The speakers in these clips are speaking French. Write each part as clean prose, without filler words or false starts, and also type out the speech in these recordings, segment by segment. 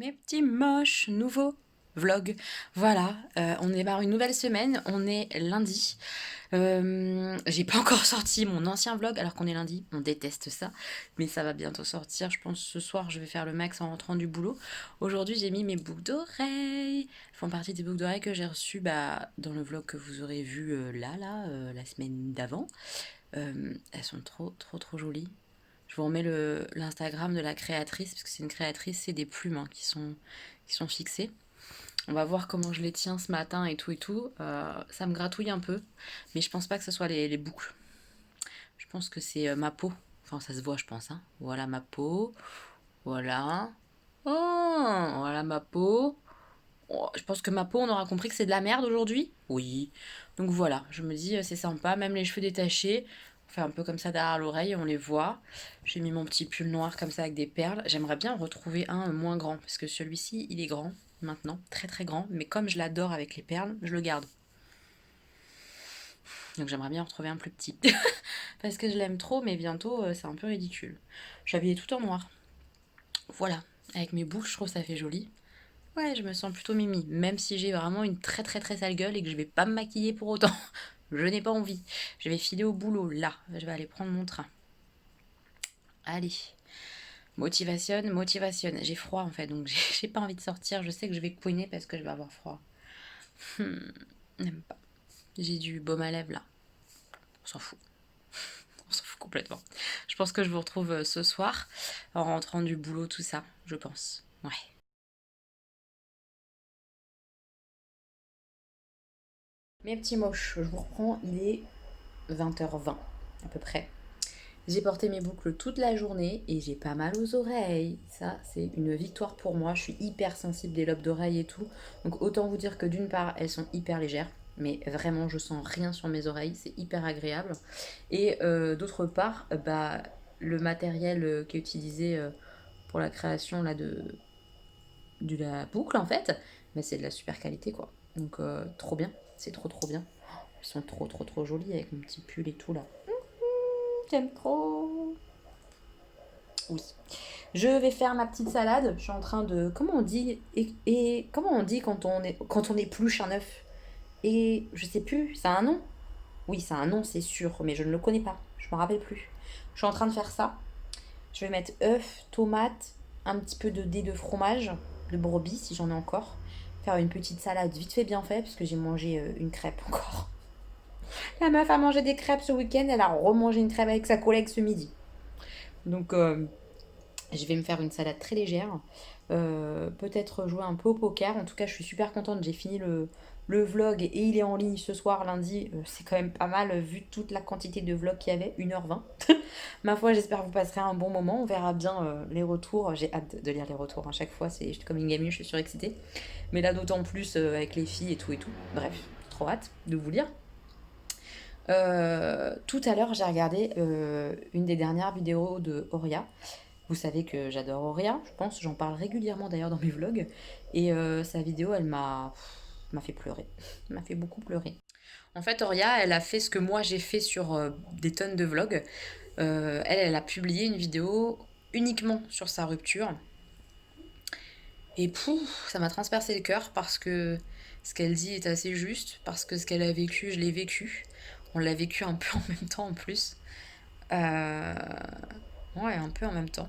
Mes petits moches, nouveau vlog. Voilà, on démarre une nouvelle semaine, on est lundi. J'ai pas encore sorti mon ancien vlog alors qu'on est lundi, on déteste ça, mais ça va bientôt sortir. Je pense ce soir je vais faire le max en rentrant du boulot. Aujourd'hui j'ai mis mes boucles d'oreilles. Elles font partie des boucles d'oreilles que j'ai reçues dans le vlog que vous aurez vu la semaine d'avant. Elles sont trop jolies. Je vous remets l'Instagram de la créatrice, parce que c'est une créatrice, c'est des plumes hein, qui sont fixées. On va voir comment je les tiens ce matin et tout et tout. Ça me gratouille un peu, mais je pense pas que ce soit les boucles. Je pense que c'est ma peau. Enfin, ça se voit, je pense. Hein. Voilà ma peau. Voilà. Oh, voilà ma peau. Oh, je pense que ma peau, on aura compris que c'est de la merde aujourd'hui. Oui. Donc voilà, je me dis, c'est sympa. Même les cheveux détachés, on fait un peu comme ça derrière l'oreille, on les voit. J'ai mis mon petit pull noir comme ça avec des perles. J'aimerais bien en retrouver un moins grand, parce que celui-ci, il est grand maintenant, très grand. Mais comme je l'adore avec les perles, je le garde. Donc j'aimerais bien en retrouver un plus petit. Parce que je l'aime trop, mais bientôt, c'est un peu ridicule. Je suis habillée tout en noir. Voilà. Avec mes boucles, je trouve ça fait joli. Ouais, je me sens plutôt mimi, même si j'ai vraiment une très sale gueule et que je vais pas me maquiller pour autant. Je n'ai pas envie. Je vais filer au boulot, là. Je vais aller prendre mon train. Allez. Motivation. J'ai froid en fait, donc j'ai pas envie de sortir. Je sais que je vais couiner parce que je vais avoir froid. N'aime pas. J'ai du baume à lèvres là. On s'en fout. On s'en fout complètement. Je pense que je vous retrouve ce soir en rentrant du boulot, tout ça, je pense. Ouais. Mes petits moches, je vous reprends, il est 20h20 à peu près. J'ai porté mes boucles toute la journée et j'ai pas mal aux oreilles. Ça, c'est une victoire pour moi. Je suis hyper sensible des lobes d'oreilles et tout. Donc autant vous dire que d'une part, elles sont hyper légères. Mais vraiment, je sens rien sur mes oreilles. C'est hyper agréable. Et d'autre part, le matériel qui est utilisé pour la création là, de la boucle, en fait, c'est de la super qualité, quoi. Donc trop bien. C'est trop bien. Elles sont trop jolies avec mon petit pull et tout là. J'aime trop. Oui. Je vais faire ma petite salade. Je suis en train de. Comment on dit et comment on dit quand on épluche un œuf. Et je sais plus, ça a un nom. Oui, ça a un nom, c'est sûr, mais je ne le connais pas. Je me rappelle plus. Je suis en train de faire ça. Je vais mettre œuf, tomate, un petit peu de dés de fromage, de brebis si j'en ai encore. Faire une petite salade vite fait bien fait parce que j'ai mangé une crêpe encore. La meuf a mangé des crêpes ce week-end, elle a remangé une crêpe avec sa collègue ce midi. Donc je vais me faire une salade très légère. Peut-être jouer un peu au poker. En tout cas, je suis super contente. J'ai fini le vlog et il est en ligne ce soir, lundi. C'est quand même pas mal vu toute la quantité de vlogs qu'il y avait, 1h20. Ma foi, j'espère que vous passerez un bon moment. On verra bien les retours. J'ai hâte de lire les retours à chaque fois. C'est comme une gamine, je suis surexcitée. Mais là, d'autant plus avec les filles et tout et tout. Bref, trop hâte de vous lire. Tout à l'heure, j'ai regardé une des dernières vidéos de Oria. Vous savez que j'adore Auria, je pense, j'en parle régulièrement d'ailleurs dans mes vlogs. Et sa vidéo, elle m'a fait pleurer. Elle m'a fait beaucoup pleurer. En fait, Auria, elle a fait ce que moi j'ai fait sur des tonnes de vlogs. Elle a publié une vidéo uniquement sur sa rupture. Et pouf, ça m'a transpercé le cœur parce que ce qu'elle dit est assez juste, parce que ce qu'elle a vécu, je l'ai vécu. On l'a vécu un peu en même temps en plus. Euh, Ouais, un peu en même temps.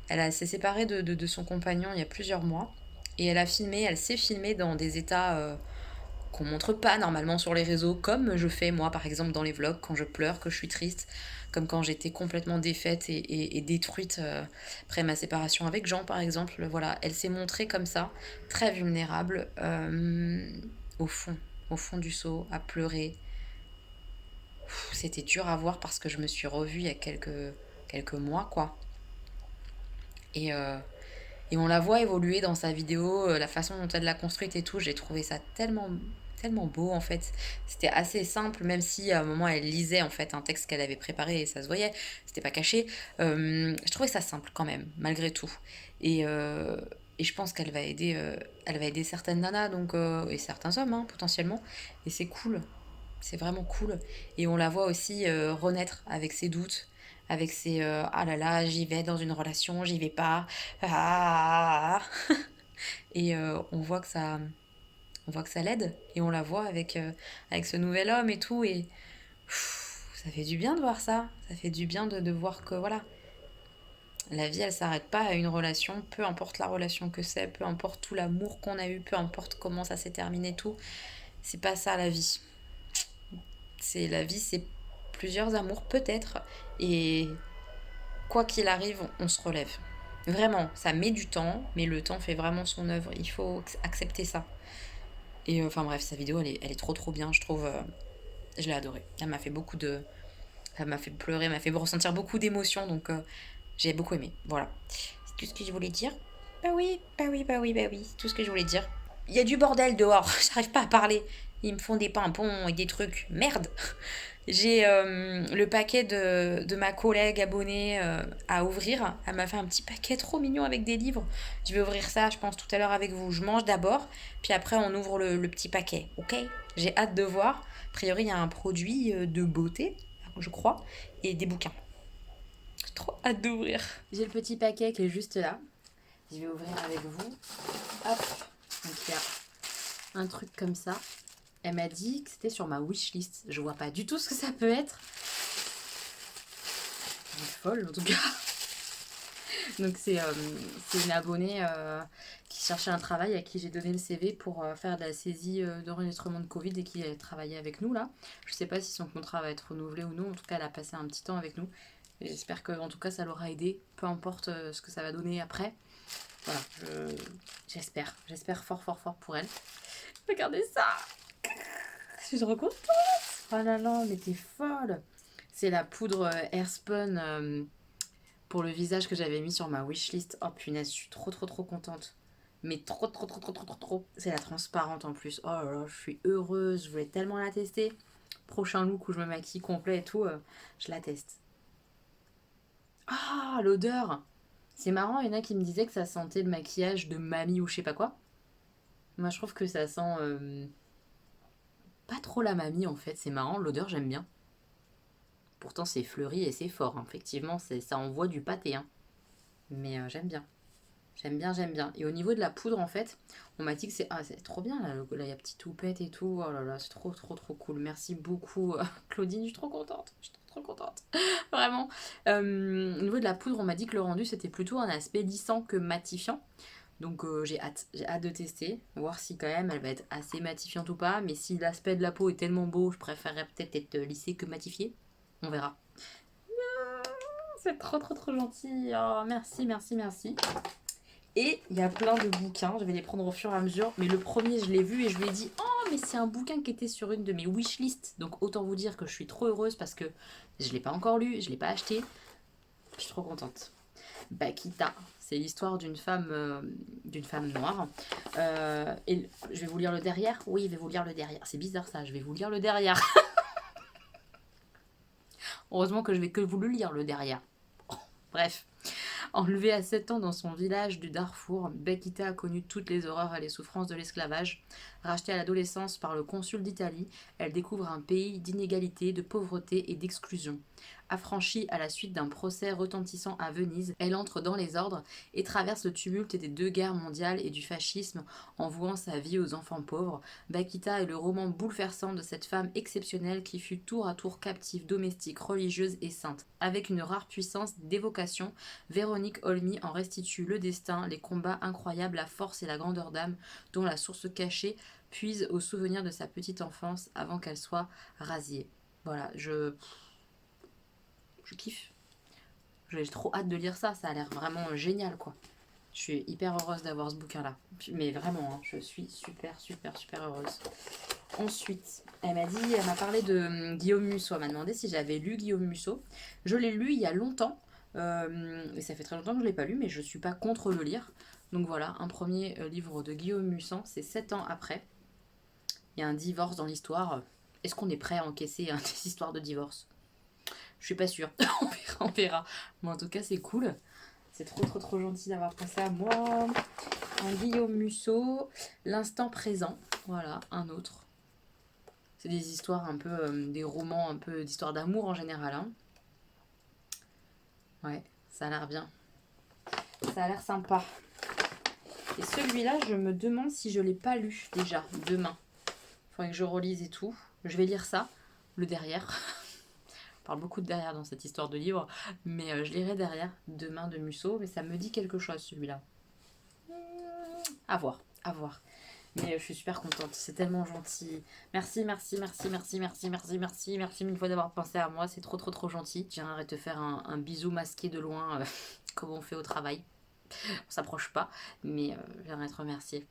S'est séparée de son compagnon il y a plusieurs mois. Et elle s'est filmée dans des états qu'on montre pas normalement sur les réseaux, comme je fais moi par exemple dans les vlogs quand je pleure, que je suis triste, comme quand j'étais complètement défaite et détruite après ma séparation avec Jean par exemple. Voilà, elle s'est montrée comme ça, très vulnérable, au fond, au fond du seau, à pleurer. C'était dur à voir parce que je me suis revue il y a quelques mois quoi. Et, euh, Et on la voit évoluer dans sa vidéo, la façon dont elle l'a construite et tout. J'ai trouvé ça tellement beau en fait. C'était assez simple, même si à un moment elle lisait en fait un texte qu'elle avait préparé et ça se voyait, c'était pas caché. Je trouvais ça simple quand même, malgré tout. Et, euh, et je pense elle va aider certaines nanas donc, et certains hommes hein, potentiellement. Et c'est cool, c'est vraiment cool. Et on la voit aussi renaître avec ses doutes, avec ses ah là là, j'y vais dans une relation, j'y vais pas. Ah, ah, ah. Et on voit que ça l'aide. Et on la voit avec ce nouvel homme et tout. Et ça fait du bien de voir ça. Ça fait du bien de voir que voilà, la vie, elle s'arrête pas à une relation, peu importe la relation que c'est, peu importe tout l'amour qu'on a eu, peu importe comment ça s'est terminé, tout. C'est pas ça la vie. C'est la vie, c'est plusieurs amours peut-être. Et quoi qu'il arrive, on se relève. Vraiment, ça met du temps, mais le temps fait vraiment son œuvre. Il faut accepter ça. Et enfin bref, sa vidéo, elle est trop trop bien, je trouve. Je l'ai adorée. Elle m'a fait beaucoup de... Ça m'a fait pleurer, elle m'a fait ressentir beaucoup d'émotions, donc j'ai beaucoup aimé. Voilà. C'est tout ce que je voulais dire. Bah oui, bah oui, bah oui, bah oui. C'est tout ce que je voulais dire. Il y a du bordel dehors, j'arrive pas à parler. Ils me font des pimpons et des trucs. Merde. J'ai le paquet de ma collègue abonnée à ouvrir. Elle m'a fait un petit paquet trop mignon avec des livres. Je vais ouvrir ça, je pense, tout à l'heure avec vous. Je mange d'abord, puis après on ouvre le petit paquet. Ok. J'ai hâte de voir. A priori, il y a un produit de beauté, je crois, et des bouquins. J'ai trop hâte d'ouvrir. J'ai le petit paquet qui est juste là. Je vais ouvrir avec vous. Hop. Donc il y a un truc comme ça. Elle m'a dit que c'était sur ma wishlist. Je vois pas du tout ce que ça peut être. Elle est folle en tout cas. Donc c'est une abonnée qui cherchait un travail à qui j'ai donné le CV pour faire de la saisie d'enregistrement de Covid et qui a travaillé avec nous là. Je sais pas si son contrat va être renouvelé ou non. En tout cas, elle a passé un petit temps avec nous. Et j'espère que en tout cas ça l'aura aidé. Peu importe ce que ça va donner après. Voilà, j'espère. J'espère fort fort fort pour elle. Regardez ça. Je suis trop contente. Oh là là, mais t'es folle. C'est la poudre Airspun pour le visage que j'avais mis sur ma wishlist. Oh punaise, je suis trop trop trop contente. Mais trop trop trop trop trop trop trop. C'est la transparente en plus. Oh là là, je suis heureuse. Je voulais tellement la tester. Prochain look où je me maquille complet et tout, je la teste. Ah, l'odeur. C'est marrant, il y en a qui me disaient que ça sentait le maquillage de mamie ou je sais pas quoi. Moi, je trouve que ça sent pas trop la mamie en fait. C'est marrant, l'odeur, j'aime bien. Pourtant, c'est fleuri et c'est fort, hein. Effectivement, ça envoie du pâté, hein. Mais j'aime bien. J'aime bien, j'aime bien. Et au niveau de la poudre, en fait, on m'a dit que c'est trop bien. Là, il y a petite toupette et tout. Oh là là, c'est trop, trop, trop cool. Merci beaucoup, Claudine. Je suis trop contente. Je suis trop, trop contente. Vraiment. Au niveau de la poudre, on m'a dit que le rendu, c'était plutôt un aspect lissant que matifiant. Donc j'ai hâte. J'ai hâte de tester. Voir si quand même elle va être assez matifiante ou pas. Mais si l'aspect de la peau est tellement beau, je préférerais peut-être être lissée que matifiée. On verra. C'est trop trop trop gentil. Oh, merci, merci, merci. Et il y a plein de bouquins, je vais les prendre au fur et à mesure. Mais le premier, je l'ai vu et je lui ai dit oh, mais c'est un bouquin qui était sur une de mes wishlists. Donc autant vous dire que je suis trop heureuse parce que je ne l'ai pas encore lu, je ne l'ai pas acheté. Je suis trop contente. Bakita, c'est l'histoire d'une femme noire. Et je vais vous lire le derrière. Oui, je vais vous lire le derrière. C'est bizarre ça, je vais vous lire le derrière. Heureusement que je vais que vous le lire le derrière. Bref. Enlevée à 7 ans dans son village du Darfour, Bakita a connu toutes les horreurs et les souffrances de l'esclavage. Rachetée à l'adolescence par le consul d'Italie, elle découvre un pays d'inégalité, de pauvreté et d'exclusion. Affranchie à la suite d'un procès retentissant à Venise, elle entre dans les ordres et traverse le tumulte des deux guerres mondiales et du fascisme en vouant sa vie aux enfants pauvres. Bakita est le roman bouleversant de cette femme exceptionnelle qui fut tour à tour captive, domestique, religieuse et sainte. Avec une rare puissance d'évocation, Véronique Olmy en restitue le destin, les combats incroyables, la force et la grandeur d'âme dont la source cachée puise au souvenir de sa petite enfance avant qu'elle soit rasiée. Voilà, je kiffe. J'ai trop hâte de lire ça, ça a l'air vraiment génial quoi. Je suis hyper heureuse d'avoir ce bouquin là. Mais vraiment, hein, je suis super super super heureuse. Ensuite, elle m'a parlé de Guillaume Musso. Elle m'a demandé si j'avais lu Guillaume Musso. Je l'ai lu il y a longtemps. Et ça fait très longtemps que je ne l'ai pas lu, mais je ne suis pas contre le lire. Donc voilà, un premier livre de Guillaume Musso, c'est 7 ans après. Il y a un divorce dans l'histoire. Est-ce qu'on est prêt à encaisser des histoires de divorce? Je suis pas sûre. On verra, on verra. Mais en tout cas, c'est cool. C'est trop trop trop gentil d'avoir pensé à moi. Un Guillaume Musso. L'instant présent. Voilà, un autre. C'est des histoires un peu, des romans un peu d'histoire d'amour en général. Hein. Ouais, ça a l'air bien. Ça a l'air sympa. Et celui-là, je me demande si je ne l'ai pas lu déjà, demain. Il faudrait que je relise et tout. Je vais lire ça, le derrière. On parle beaucoup de derrière dans cette histoire de livre, mais je lirai derrière, demain de Musso. Mais ça me dit quelque chose, celui-là. À voir, à voir. Mais je suis super contente, c'est tellement gentil. Merci, merci, merci, merci, merci, merci, merci, merci mille fois d'avoir pensé à moi, c'est trop, trop, trop gentil. J'aimerais te faire un bisou masqué de loin, comme on fait au travail. On s'approche pas, mais j'aimerais te remercier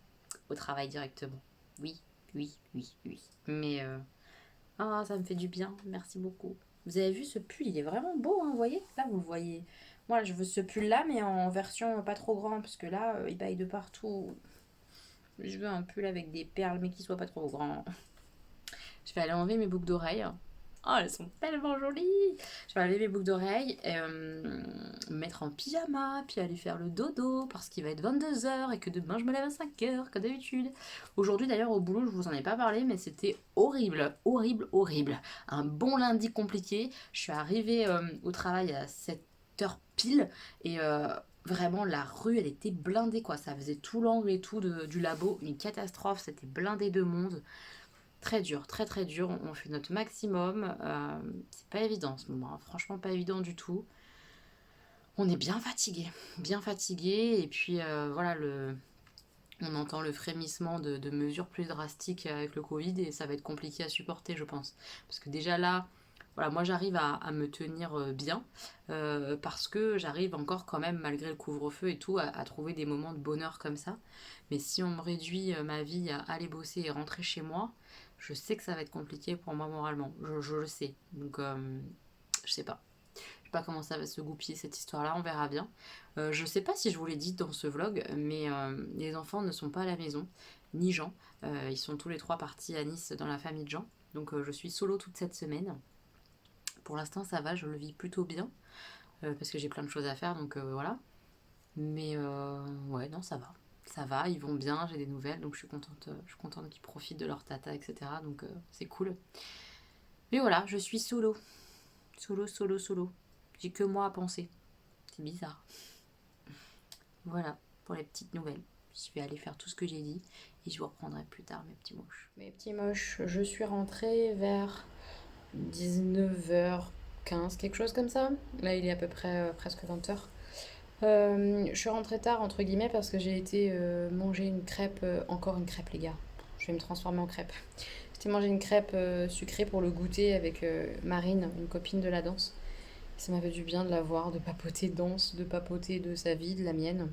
au travail directement. Oui, oui, oui, oui. Mais ça me fait du bien, merci beaucoup. Vous avez vu ce pull, il est vraiment beau, hein, vous voyez? Là, vous le voyez. Moi, je veux ce pull-là, mais en version pas trop grand, parce que là, il baille de partout. Je veux un pull avec des perles, mais qui soit pas trop grand. Je vais aller enlever mes boucles d'oreilles. Oh, elles sont tellement jolies. Je vais enlever mes boucles d'oreilles, me mettre en pyjama, puis aller faire le dodo, parce qu'il va être 22h et que demain je me lève à 5h, comme d'habitude. Aujourd'hui d'ailleurs au boulot, je vous en ai pas parlé, mais c'était horrible, horrible, horrible. Un bon lundi compliqué. Je suis arrivée au travail à 7h pile, et vraiment la rue elle était blindée quoi. Ça faisait tout l'angle et tout du labo. Une catastrophe, c'était blindé de monde. Très dur, très très dur. On fait notre maximum. C'est pas évident en ce moment, hein. Franchement, pas évident du tout. On est bien fatigué, bien fatigué. Et puis voilà, on entend le frémissement de mesures plus drastiques avec le Covid et ça va être compliqué à supporter, je pense. Parce que déjà là, voilà, moi j'arrive à me tenir bien parce que j'arrive encore quand même, malgré le couvre-feu et tout, à trouver des moments de bonheur comme ça. Mais si on me réduit ma vie à aller bosser et rentrer chez moi, je sais que ça va être compliqué pour moi moralement. Je le sais. Donc, je sais pas. Je sais pas comment ça va se goupiller cette histoire-là, on verra bien. Je sais pas si je vous l'ai dit dans ce vlog, mais les enfants ne sont pas à la maison, ni Jean. Ils sont tous les trois partis à Nice dans la famille de Jean. Donc je suis solo toute cette semaine. Pour l'instant ça va, je le vis plutôt bien, parce que j'ai plein de choses à faire, donc voilà. Mais ouais, non, ça va. Ça va, ils vont bien, j'ai des nouvelles, donc je suis contente qu'ils profitent de leur tata, etc. Donc c'est cool. Mais voilà, je suis solo. Solo, solo, solo. J'ai que moi à penser. C'est bizarre. Voilà, pour les petites nouvelles. Je vais aller faire tout ce que j'ai dit et je vous reprendrai plus tard mes petits moches. Mes petits moches, je suis rentrée vers 19h15, quelque chose comme ça. Là, il est à peu près presque 20h. Je suis rentrée tard, entre guillemets, parce que j'ai été manger une crêpe, encore une crêpe, les gars. Je vais me transformer en crêpe. J'étais manger une crêpe sucrée pour le goûter avec Marine, une copine de la danse. Ça m'a fait du bien de la voir, de papoter de danse, de papoter de sa vie, de la mienne.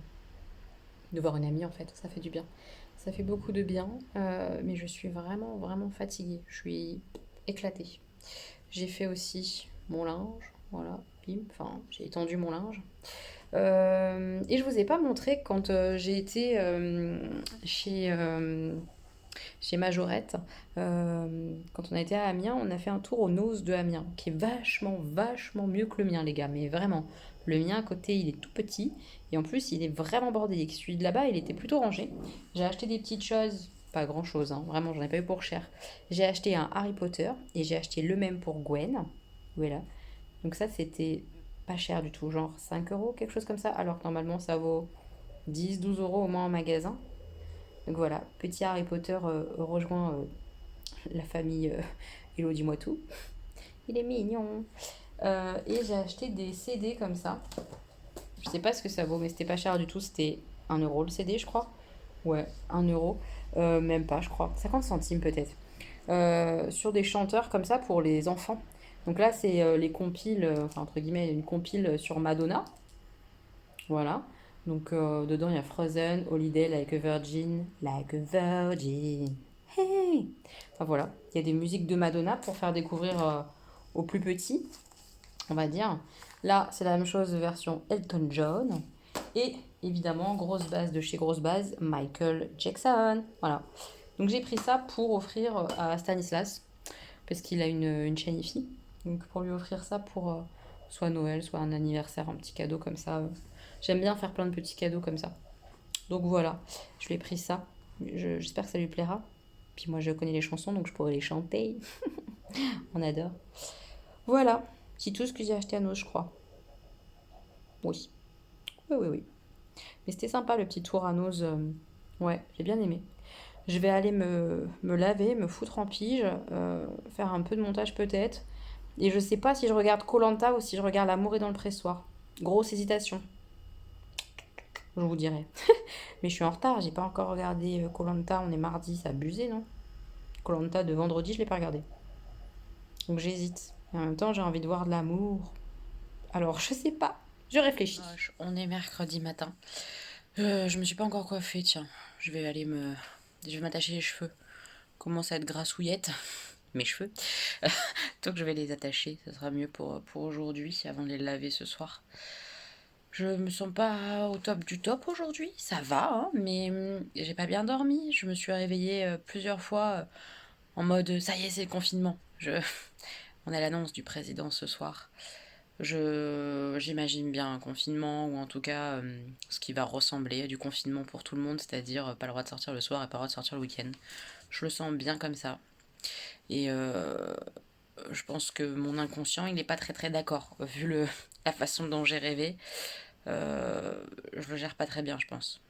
De voir une amie, en fait, ça fait du bien. Ça fait beaucoup de bien, mais je suis vraiment, vraiment fatiguée. Je suis éclatée. J'ai fait aussi mon linge, voilà, bim, enfin, j'ai étendu mon linge. Et je vous ai pas montré quand j'ai été chez Majorette. Quand on a été à Amiens, on a fait un tour au Nose de Amiens, qui est vachement, vachement mieux que le mien, les gars. Mais vraiment, le mien à côté, il est tout petit. Et en plus, il est vraiment bordélique. Celui de là-bas, il était plutôt rangé. J'ai acheté des petites choses, pas grand-chose, hein, vraiment, j'en ai pas eu pour cher. J'ai acheté un Harry Potter et j'ai acheté le même pour Gwen. Voilà. Donc ça, c'était pas cher du tout, genre 5 euros, quelque chose comme ça, alors que normalement, ça vaut 10-12 € au moins en magasin. Donc voilà, petit Harry Potter rejoint la famille Hello, dis-moi tout. Il est mignon. Et j'ai acheté des CD comme ça. Je sais pas ce que ça vaut, mais c'était pas cher du tout. C'était 1 € le CD, je crois. Ouais, 1 €. Même pas, je crois. 50 centimes peut-être. Sur des chanteurs comme ça pour les enfants. Donc là, c'est les compiles, enfin entre guillemets, une compile sur Madonna. Voilà. Donc dedans, il y a Frozen, Holiday, Like a Virgin, Like a Virgin. Hey! Enfin voilà, il y a des musiques de Madonna pour faire découvrir aux plus petits, on va dire. Là, c'est la même chose version Elton John. Et évidemment, grosse base de chez Grosse Base, Michael Jackson. Voilà. Donc j'ai pris ça pour offrir à Stanislas, parce qu'il a une chaîne IFI. Donc pour lui offrir ça pour soit Noël, soit un anniversaire, un petit cadeau comme ça. J'aime bien faire plein de petits cadeaux comme ça. Donc voilà, je lui ai pris ça. J'espère que ça lui plaira. Puis moi je connais les chansons donc je pourrais les chanter. On adore. Voilà, c'est tout ce que j'ai acheté à Noël, je crois. Oui. Oui, oui, oui. Mais c'était sympa le petit tour à Nose. Ouais, j'ai bien aimé. Je vais aller me laver, me foutre en pige, faire un peu de montage peut-être. Et je sais pas si je regarde koh ou si je regarde L'amour est dans le pressoir. Grosse hésitation, je vous dirai. Mais je suis en retard, j'ai pas encore regardé koh. On est mardi, c'est abusé, non? koh de vendredi, je l'ai pas regardé. Donc j'hésite. Et en même temps, j'ai envie de voir de l'amour. Alors, je sais pas. Je réfléchis. On est mercredi matin. Je me suis pas encore coiffée, tiens. Je vais aller me... Je vais m'attacher les cheveux. Commence à être grassouillette. Mes cheveux. Donc je vais les attacher. Ça sera mieux pour aujourd'hui, avant de les laver ce soir. Je me sens pas au top du top aujourd'hui. Ça va, hein, mais j'ai pas bien dormi. Je me suis réveillée plusieurs fois en mode ça y est, c'est le confinement. On a l'annonce du président ce soir. J'imagine bien un confinement, ou en tout cas ce qui va ressembler à du confinement pour tout le monde, c'est-à-dire pas le droit de sortir le soir et pas le droit de sortir le week-end. Je le sens bien comme ça. Et je pense que mon inconscient, il n'est pas très très d'accord, vu la façon dont j'ai rêvé. Je le gère pas très bien, je pense.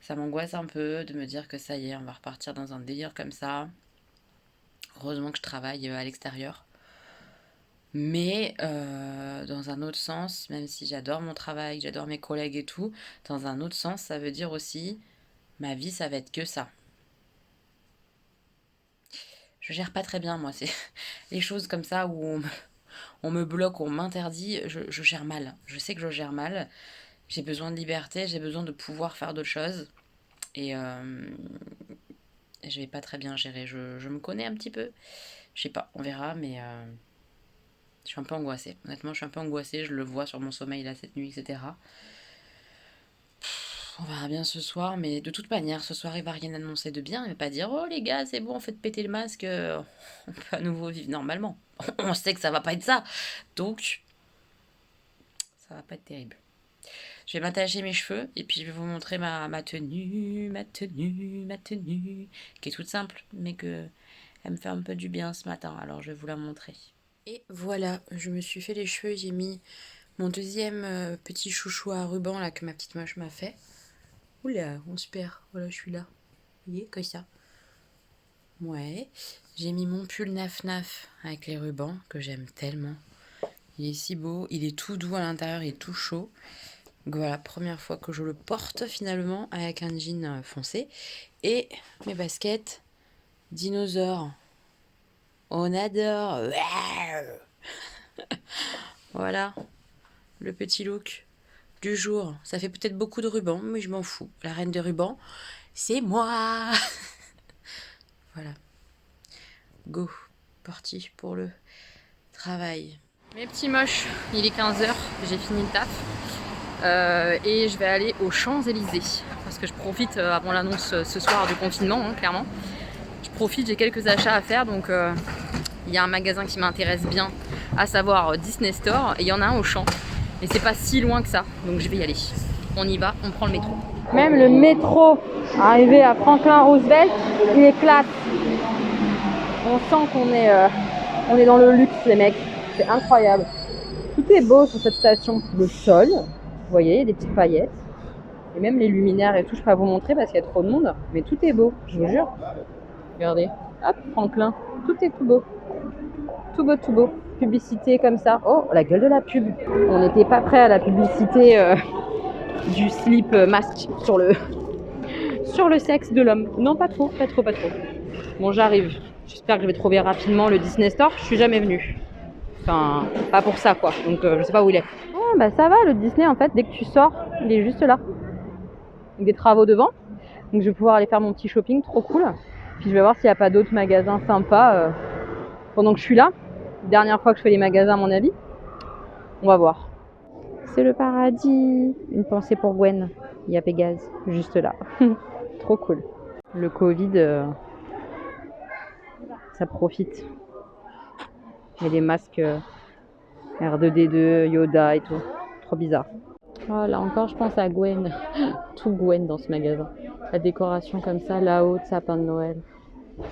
Ça m'angoisse un peu de me dire que ça y est, on va repartir dans un délire comme ça. Heureusement que je travaille à l'extérieur. Mais dans un autre sens, même si j'adore mon travail, j'adore mes collègues et tout, dans un autre sens, ça veut dire aussi, ma vie, ça va être que ça. Je gère pas très bien, moi. C'est les choses comme ça où on me bloque, on m'interdit, je gère mal. Je sais que je gère mal. J'ai besoin de liberté, j'ai besoin de pouvoir faire d'autres choses. Et je vais pas très bien gérer. Je me connais un petit peu. Je sais pas, on verra, mais je suis un peu angoissée. Honnêtement, je suis un peu angoissée. Je le vois sur mon sommeil là cette nuit, etc. On verra bien ce soir, mais de toute manière, ce soir il va rien annoncer de bien. Il va pas dire oh les gars, c'est bon, on fait péter le masque, on peut à nouveau vivre normalement. On sait que ça va pas être ça. Donc, ça va pas être terrible. Je vais m'attacher mes cheveux et puis je vais vous montrer ma tenue, qui est toute simple, mais elle me fait un peu du bien ce matin. Alors je vais vous la montrer. Et voilà, je me suis fait les cheveux, j'ai mis mon deuxième petit chouchou à ruban là que ma petite moche m'a fait. Oula, on se perd. Voilà, je suis là. Vous voyez, comme ça. Ouais. J'ai mis mon pull naf-naf avec les rubans que j'aime tellement. Il est si beau, il est tout doux à l'intérieur, il est tout chaud. Donc voilà, première fois que je le porte finalement avec un jean foncé. Et mes baskets dinosaures. On adore. Voilà, le petit look du jour. Ça fait peut-être beaucoup de rubans, mais je m'en fous. La reine des rubans, c'est moi. Voilà. Go. Parti pour le travail. Mes petits moches, il est 15h, j'ai fini le taf. Et je vais aller aux Champs-Élysées. Parce que je profite, avant l'annonce ce soir du confinement, hein, clairement. Je profite, j'ai quelques achats à faire. Donc il y a un magasin qui m'intéresse bien, à savoir Disney Store. Et il y en a un aux Champs. Et c'est pas si loin que ça. Donc je vais y aller. On y va, on prend le métro. Même le métro arrivé à Franklin Roosevelt, il est classe. On sent qu'on est dans le luxe, les mecs. C'est incroyable. Tout est beau sur cette station. Le sol, vous voyez, il y a des petites paillettes. Et même les luminaires et tout, je peux pas vous montrer parce qu'il y a trop de monde. Mais tout est beau, je vous jure. Regardez. Hop, Franklin. Tout est tout beau. Tout beau, tout beau. Publicité comme ça. Oh, la gueule de la pub. On n'était pas prêt à la publicité du slip masque sur le sexe de l'homme. Non, pas trop, pas trop, pas trop. Bon, j'arrive. J'espère que je vais trouver rapidement le Disney Store. Je suis jamais venue. Enfin, pas pour ça, quoi. Donc, je sais pas où il est. Oh, bah ça va, le Disney, en fait, dès que tu sors, il est juste là. Avec des travaux devant. Donc, je vais pouvoir aller faire mon petit shopping. Trop cool. Puis, je vais voir s'il n'y a pas d'autres magasins sympas pendant que je suis là. Dernière fois que je fais les magasins, à mon avis. On va voir. C'est le paradis. Une pensée pour Gwen. Il y a Pégase, juste là. Trop cool. Le Covid, ça profite. Il y a des masques R2D2, Yoda et tout. Trop bizarre. Oh, là encore, je pense à Gwen. Tout Gwen dans ce magasin. La décoration comme ça, là-haut, de sapin de Noël.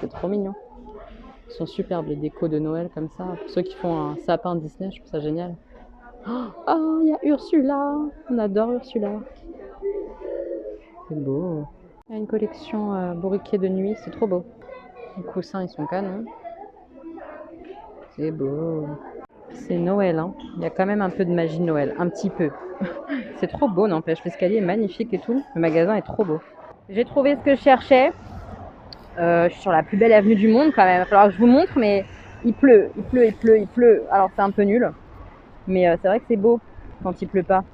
C'est trop mignon. Ils sont superbes, les décos de Noël comme ça. Pour ceux qui font un sapin Disney, je trouve ça génial. Oh, il y a Ursula. On adore Ursula. C'est beau. Il y a une collection bourriquet de nuit, c'est trop beau. Les coussins, ils sont canons. C'est beau. C'est Noël, hein. Il y a quand même un peu de magie de Noël, un petit peu. C'est trop beau, n'empêche. L'escalier est magnifique et tout. Le magasin est trop beau. J'ai trouvé ce que je cherchais. Je suis sur la plus belle avenue du monde quand même. Il va falloir que je vous montre, mais il pleut, il pleut, il pleut, il pleut. Alors c'est un peu nul. Mais c'est vrai que c'est beau quand il pleut pas.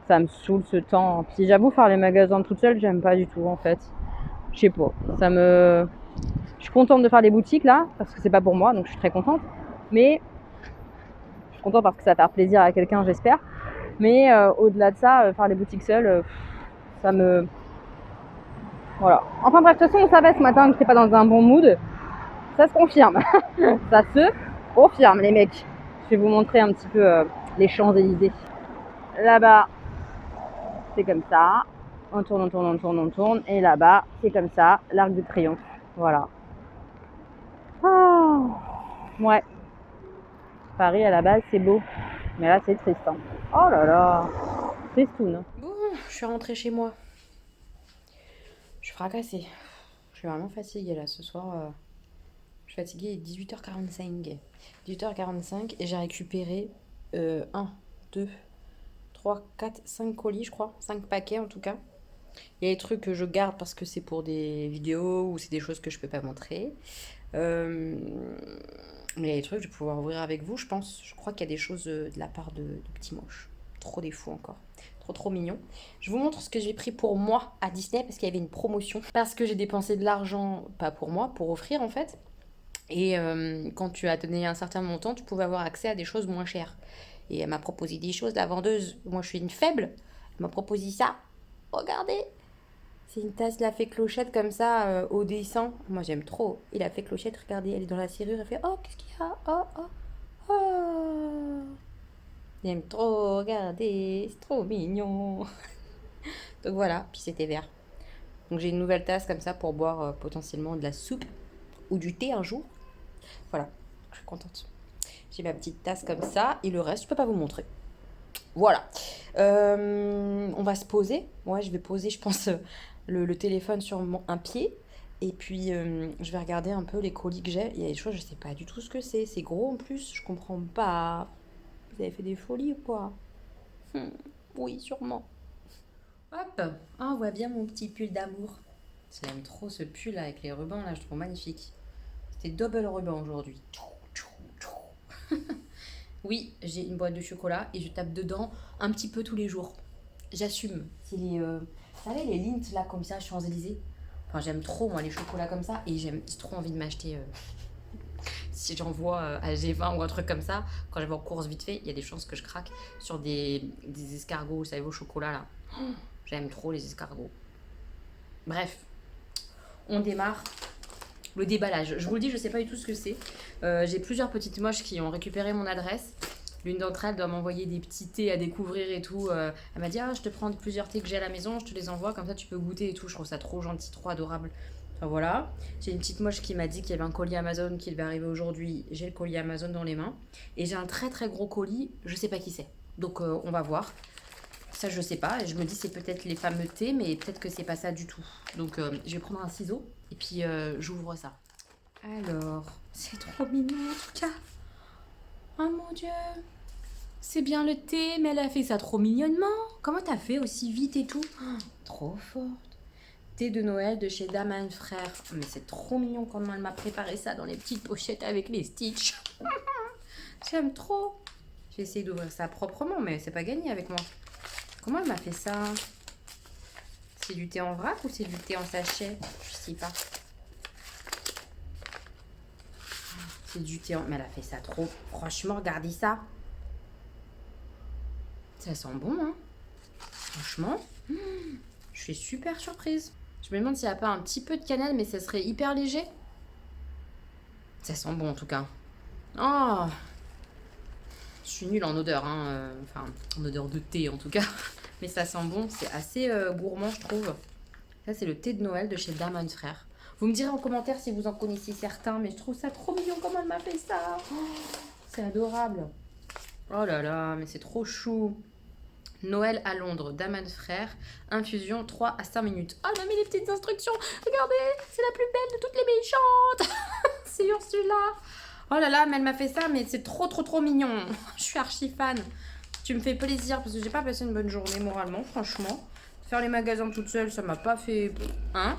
Ça me saoule ce temps. Puis j'avoue, faire les magasins toute seule, j'aime pas du tout en fait. Je sais pas. Je suis contente de faire les boutiques là, parce que c'est pas pour moi, donc je suis très contente. Mais je suis contente parce que ça va faire plaisir à quelqu'un, j'espère. Mais au-delà de ça, faire les boutiques seule, ça me... Voilà. Enfin bref, de toute façon, on savait ce matin que j'étais pas dans un bon mood. Ça se confirme. Ça se confirme, les mecs. Je vais vous montrer un petit peu les Champs-Élysées. Là-bas, c'est comme ça. On tourne, on tourne, on tourne, on tourne. Et là-bas, c'est comme ça, l'Arc de Triomphe. Voilà. Ah, ouais. Paris, à la base, c'est beau. Mais là, c'est triste. Hein. Oh là là. Tristoun. Bon, je suis rentrée chez moi. Je suis fracassée. Je suis vraiment fatiguée là ce soir. Je suis fatiguée, il est 18h45. 18h45 et j'ai récupéré 1, 2, 3, 4, 5 colis, je crois. 5 paquets en tout cas. Il y a des trucs que je garde parce que c'est pour des vidéos ou c'est des choses que je peux pas montrer. Mais il y a des trucs que je vais pouvoir ouvrir avec vous, je pense. Je crois qu'il y a des choses de la part de Petit Moche. Trop des fous encore. Trop mignon. Je vous montre ce que j'ai pris pour moi à Disney parce qu'il y avait une promotion. Parce que j'ai dépensé de l'argent, pas pour moi, pour offrir en fait. Et quand tu as donné un certain montant, tu pouvais avoir accès à des choses moins chères. Et elle m'a proposé des choses, la vendeuse. Moi, je suis une faible. Elle m'a proposé ça. Regardez. C'est une tasse la fée clochette comme ça, au dessin. Moi, j'aime trop. Et la fée clochette, regardez, elle est dans la serrure. Elle fait, oh, qu'est-ce qu'il y a? Oh, oh, oh. J'aime trop, regardez. C'est trop mignon. Donc voilà. Puis c'était vert. Donc j'ai une nouvelle tasse comme ça pour boire potentiellement de la soupe ou du thé un jour. Voilà, je suis contente. J'ai ma petite tasse comme ça et le reste, je peux pas vous montrer. Voilà. On va se poser. Ouais, je vais poser, je pense, le téléphone sur un pied. Et puis, je vais regarder un peu les colis que j'ai. Il y a des choses, je sais pas du tout ce que c'est. C'est gros en plus, je comprends pas. Vous avez fait des folies ou quoi? Oui, sûrement. Hop, ah, on voit bien mon petit pull d'amour. J'aime trop ce pull avec les rubans là, je trouve magnifique. C'était double ruban aujourd'hui. Oui, j'ai une boîte de chocolat et je tape dedans un petit peu tous les jours. J'assume. C'est vous savez, les Lindt là, comme ça, Champs-Élysées. Enfin, j'aime trop moi les chocolats comme ça et j'ai trop envie de m'acheter. Si j'en vois à G20 ou un truc comme ça, quand je vais en course vite fait, il y a des chances que je craque sur des escargots, vous savez, au chocolat là. J'aime trop les escargots. Bref, on démarre le déballage. Je vous le dis, je sais pas du tout ce que c'est. J'ai plusieurs petites moches qui ont récupéré mon adresse. L'une d'entre elles doit m'envoyer des petits thés à découvrir et tout. Elle m'a dit, ah, je te prends plusieurs thés que j'ai à la maison, je te les envoie, comme ça tu peux goûter et tout. Je trouve ça trop gentil, trop adorable. Enfin voilà. J'ai une petite moche qui m'a dit qu'il y avait un colis Amazon qui devait arriver aujourd'hui. J'ai le colis Amazon dans les mains. Et j'ai un très gros colis, je sais pas qui c'est. Donc on va voir. Ça, je sais pas. Je me dis, c'est peut-être les fameux thés, mais peut-être que c'est pas ça du tout. Donc, je vais prendre un ciseau et puis j'ouvre ça. Alors, c'est trop mignon en tout cas. Oh mon Dieu. C'est bien le thé, mais elle a fait ça trop mignonnement. Comment t'as fait aussi vite et tout? Trop forte. Thé de Noël de chez Daman Frères. Mais c'est trop mignon comment elle m'a préparé ça dans les petites pochettes avec les stitches. J'aime trop. Je vais essayer d'ouvrir ça proprement, mais c'est pas gagné avec moi. Comment elle m'a fait ça? C'est du thé en vrac ou c'est du thé en sachet? Je sais pas. C'est du thé en... Mais elle a fait ça trop. Franchement, regardez ça. Ça sent bon, hein? Franchement, je suis super surprise. Je me demande s'il n'y a pas un petit peu de cannelle, mais ça serait hyper léger. Ça sent bon, en tout cas. Oh! Je suis nulle en odeur, hein. Enfin, en odeur de thé, en tout cas. Mais ça sent bon, c'est assez gourmand, je trouve. Ça, c'est le thé de Noël de chez Daman Frères. Vous me direz en commentaire si vous en connaissez certains, mais je trouve ça trop mignon comment elle m'a fait ça. Oh, c'est adorable. Oh là là, mais c'est trop chou. Noël à Londres, Daman Frère, infusion 3 à 5 minutes. Oh, elle m'a mis les petites instructions. Regardez, c'est la plus belle de toutes les méchantes. C'est Ursula. Oh là là, mais elle m'a fait ça, mais c'est trop mignon. Je suis archi fan. Tu me fais plaisir parce que j'ai pas passé une bonne journée moralement, franchement. Faire les magasins toute seule, ça m'a pas fait... Hein.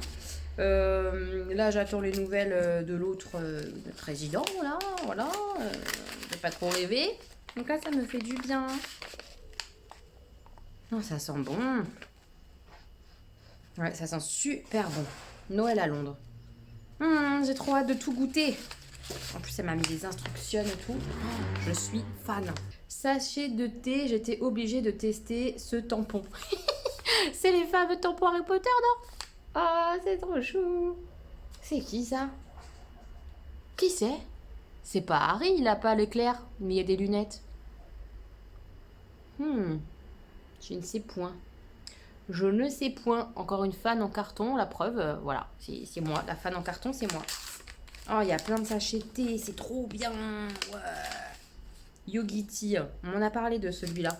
Là, j'attends les nouvelles de l'autre président, là, voilà. J'ai pas trop rêvé. Donc là, ça me fait du bien. Non, ça sent bon. Ouais, ça sent super bon. Noël à Londres. J'ai trop hâte de tout goûter. En plus, elle m'a mis des instructions et tout. Je suis fan. Sachet de thé, j'étais obligée de tester ce tampon. C'est les fameux tampons Harry Potter, non? Ah, c'est trop chou. C'est qui ça? Qui c'est? C'est pas Harry, il a pas l'éclair, mais il y a des lunettes. Je ne sais point. Je ne sais point. Encore une fan en carton, la preuve, voilà, c'est moi. La fan en carton, c'est moi. Oh, il y a plein de sachets de thé, c'est trop bien. Ouais. Yogi Tea, on m'en a parlé de celui-là.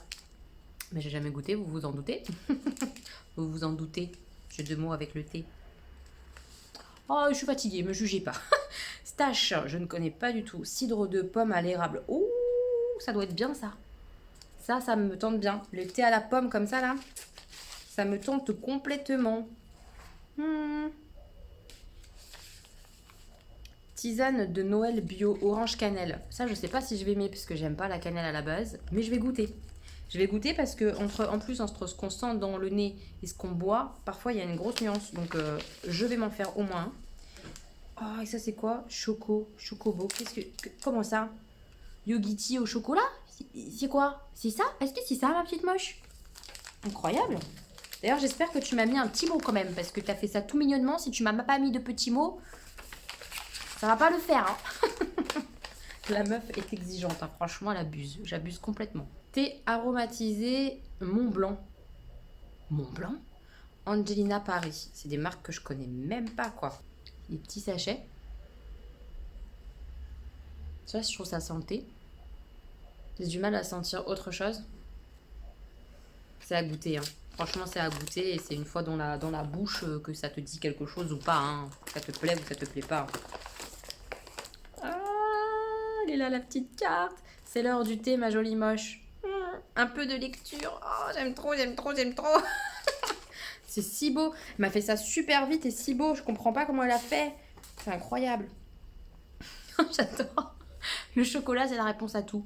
Mais j'ai jamais goûté, vous vous en doutez? Vous vous en doutez? J'ai 2 mots avec le thé. Oh, je suis fatiguée, me jugez pas. Stache, je ne connais pas du tout. Cidre de pomme à l'érable. Ouh, ça doit être bien ça. Ça me tente bien. Le thé à la pomme comme ça là, ça me tente complètement. Tisane de Noël bio orange cannelle. Ça, je sais pas si je vais aimer parce que j'aime pas la cannelle à la base, mais je vais goûter. Je vais goûter parce que en plus entre ce qu'on sent dans le nez et ce qu'on boit, parfois il y a une grosse nuance. Donc je vais m'en faire au moins un. Oh, et ça c'est quoi? Chocobo. Comment ça? Yogi Tea au chocolat? C'est quoi? C'est ça? Est-ce que c'est ça ma petite moche? Incroyable. D'ailleurs j'espère que tu m'as mis un petit mot quand même parce que tu as fait ça tout mignonnement. Si tu m'as pas mis de petits mots, ça va pas le faire. Hein. La meuf est exigeante, hein. Franchement elle abuse. J'abuse complètement. Thé aromatisé Mont Blanc. Mont Blanc? Angelina Paris. C'est des marques que je connais même pas quoi. Les petits sachets. Ça, je trouve ça sent le thé. J'ai du mal à sentir autre chose. C'est à goûter. Hein. Franchement, c'est à goûter et c'est une fois dans la bouche que ça te dit quelque chose ou pas. Hein. Ça te plaît ou ça te plaît pas. Ah, elle est là la petite carte. C'est l'heure du thé, ma jolie moche. Un peu de lecture. Oh, j'aime trop. C'est si beau. Elle m'a fait ça super vite et si beau. Je comprends pas comment elle a fait. C'est incroyable. J'adore. Le chocolat, c'est la réponse à tout.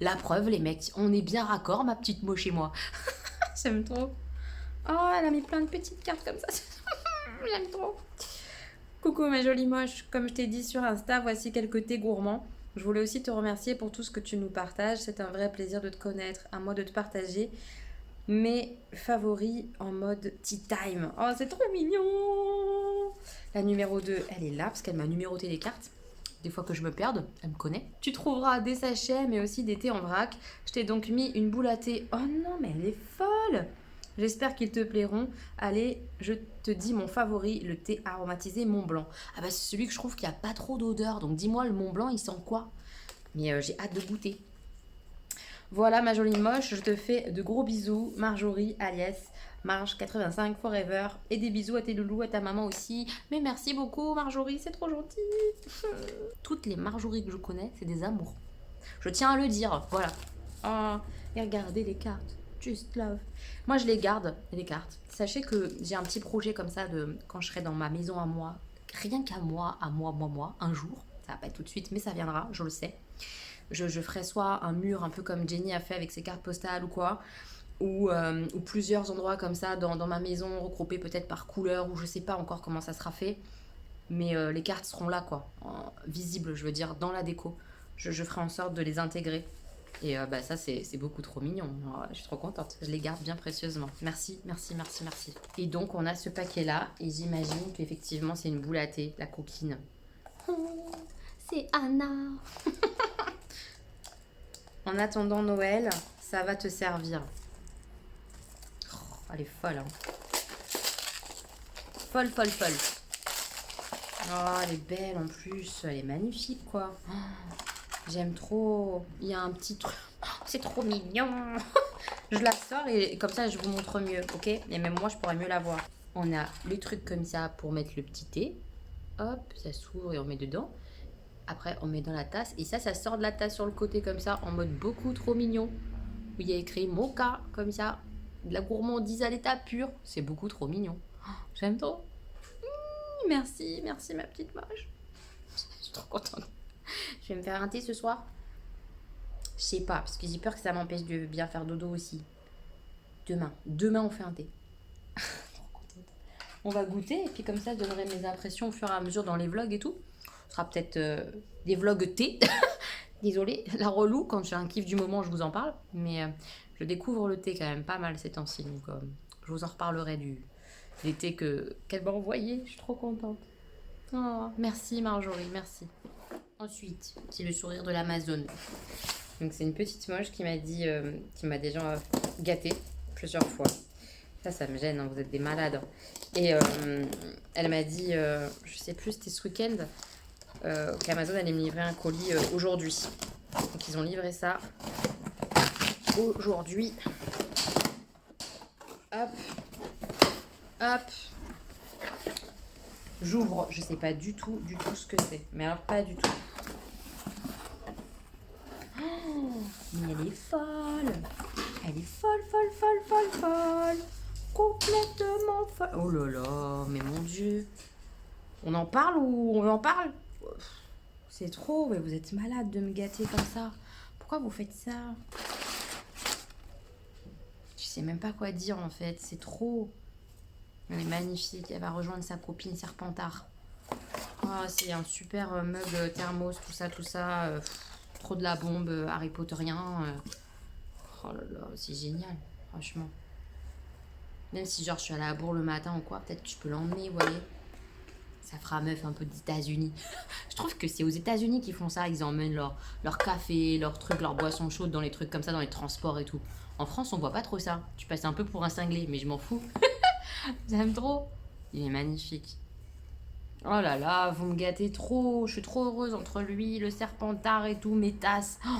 La preuve, les mecs, on est bien raccord, ma petite moche et moi. J'aime trop. Oh, elle a mis plein de petites cartes comme ça. J'aime trop. Coucou ma jolie moche. Comme je t'ai dit sur Insta, voici quelques thés gourmands. Je voulais aussi te remercier pour tout ce que tu nous partages. C'est un vrai plaisir de te connaître, à moi de te partager mes favoris en mode tea time. Oh, c'est trop mignon. La numéro 2, elle est là parce qu'elle m'a numéroté les cartes. Des fois que je me perde, elle me connaît. Tu trouveras des sachets, mais aussi des thés en vrac. Je t'ai donc mis une boule à thé. Oh non, mais elle est folle! J'espère qu'ils te plairont. Allez, je te dis mon favori, le thé aromatisé Mont Blanc. Ah bah c'est celui que je trouve qu'il n'y a pas trop d'odeur. Donc dis-moi, le Mont Blanc, il sent quoi? Mais j'ai hâte de goûter. Voilà ma jolie moche, je te fais de gros bisous. Marjorie, alias Marge 85 Forever. Et des bisous à tes loulous, à ta maman aussi. Mais merci beaucoup Marjorie, c'est trop gentil. Toutes les Marjorie que je connais, c'est des amours. Je tiens à le dire, voilà. Oh, et regardez les cartes. Just love. Moi, je les garde, les cartes. Sachez que j'ai un petit projet comme ça de quand je serai dans ma maison à moi, rien qu'à moi, un jour. Ça va pas être tout de suite, mais ça viendra, je le sais. Je ferai soit un mur un peu comme Jenny a fait avec ses cartes postales ou quoi, ou plusieurs endroits comme ça dans ma maison, regroupés peut-être par couleur, ou je sais pas encore comment ça sera fait. Mais les cartes seront là, quoi, visibles, je veux dire, dans la déco. Je ferai en sorte de les intégrer. Et bah ça, c'est beaucoup trop mignon. Oh, je suis trop contente. Je les garde bien précieusement. Merci. Et donc, on a ce paquet-là. Et j'imagine qu'effectivement, c'est une boule à thé, la coquine. Oh, c'est Anna. En attendant Noël, ça va te servir. Oh, elle est folle, hein. Folle. Oh, elle est belle en plus. Elle est magnifique, quoi. Oh, j'aime trop. Il y a un petit truc. Oh, c'est trop mignon. Je la sors et comme ça, je vous montre mieux, ok? Et même moi, je pourrais mieux la voir. On a les trucs comme ça pour mettre le petit thé. Hop, ça s'ouvre et on met dedans. Après, on met dans la tasse. Et ça sort de la tasse sur le côté comme ça, en mode beaucoup trop mignon. Où il y a écrit Mocha, comme ça. De la gourmandise à l'état pur. C'est beaucoup trop mignon. Oh, j'aime trop. Merci, merci ma petite moche. Je suis trop contente. Je vais me faire un thé ce soir. Je sais pas, parce que j'ai peur que ça m'empêche de bien faire dodo aussi. Demain on fait un thé. Trop contente. On va goûter et puis comme ça je donnerai mes impressions au fur et à mesure dans les vlogs et tout. Ce sera peut-être des vlogs thé. Désolée, la relou, quand j'ai un kiff du moment je vous en parle. Mais je découvre le thé quand même pas mal ces temps-ci. Donc je vous en reparlerai des thés qu'elle m'a envoyé. Je suis trop contente. Oh, merci Marjorie, merci. Ensuite, c'est le sourire de l'Amazone. Donc c'est une petite moche qui m'a dit, qui m'a déjà gâtée plusieurs fois. Ça me gêne, hein, vous êtes des malades. Et elle m'a dit, je sais plus, c'était ce week-end, qu'Amazon allait me livrer un colis aujourd'hui. Donc ils ont livré ça aujourd'hui. Hop, hop. J'ouvre, je sais pas du tout ce que c'est. Mais alors pas du tout. Mais elle est folle. Elle est folle. Complètement folle. Oh là là, mais mon Dieu. On en parle ou on en parle? C'est trop, mais vous êtes malade de me gâter comme ça. Pourquoi vous faites ça? Je sais même pas quoi dire en fait, c'est trop. Elle est magnifique, elle va rejoindre sa copine Serpentard. Oh, c'est un super mug thermos, tout ça. Trop de la bombe Harry Potterien. Oh là là, c'est génial, franchement. Même si genre je suis à la bourre le matin ou quoi, peut-être que je peux l'emmener, vous voyez. Ça fera meuf un peu des États-Unis. Je trouve que c'est aux États-Unis qu'ils font ça. Ils emmènent leur café, leur truc, leur boisson chaude dans les trucs comme ça, dans les transports et tout. En France, on voit pas trop ça. Tu passes un peu pour un cinglé, mais je m'en fous. J'aime trop. Il est magnifique. Oh là là, vous me gâtez trop. Je suis trop heureuse entre lui, le Serpentard et tout, mes tasses. Oh,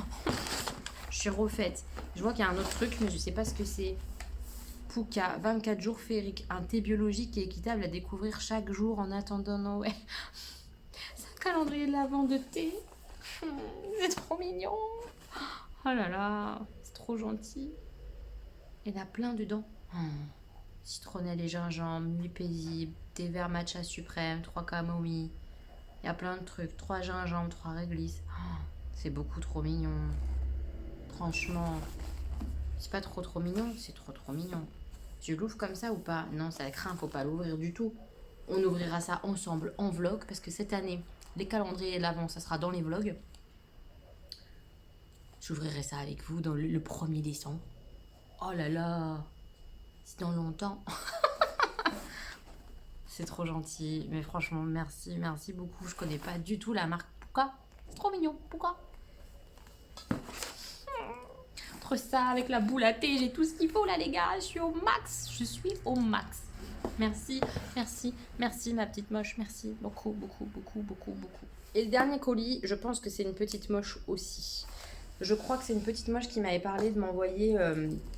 je suis refaite. Je vois qu'il y a un autre truc, mais je sais pas ce que c'est. Pouka, 24 jours féeriques, un thé biologique et équitable à découvrir chaque jour en attendant Noël. C'est un calendrier de l'avant de thé. C'est trop mignon. Oh là là, c'est trop gentil. Il y en a plein dedans. Citronnelle et gingembre, nuit paisible, thé vert matcha suprême, 3 camomilles. Il y a plein de trucs. 3 gingembre, 3 réglisses. C'est beaucoup trop mignon. Franchement, c'est pas trop mignon, c'est trop mignon. Je l'ouvre comme ça ou pas? Non, ça craint, faut pas l'ouvrir du tout. On ouvrira ça ensemble en vlog parce que cette année, les calendriers de l'avant, ça sera dans les vlogs. J'ouvrirai ça avec vous dans le 1er décembre. Oh là là, c'est dans longtemps. C'est trop gentil, mais franchement, merci beaucoup. Je connais pas du tout la marque. Pourquoi? C'est trop mignon, pourquoi? Entre ça, avec la boule à thé, j'ai tout ce qu'il faut là les gars. Je suis au max. Merci ma petite moche. Merci beaucoup. Et le dernier colis, je pense que c'est une petite moche aussi. Je crois que c'est une petite moche qui m'avait parlé de m'envoyer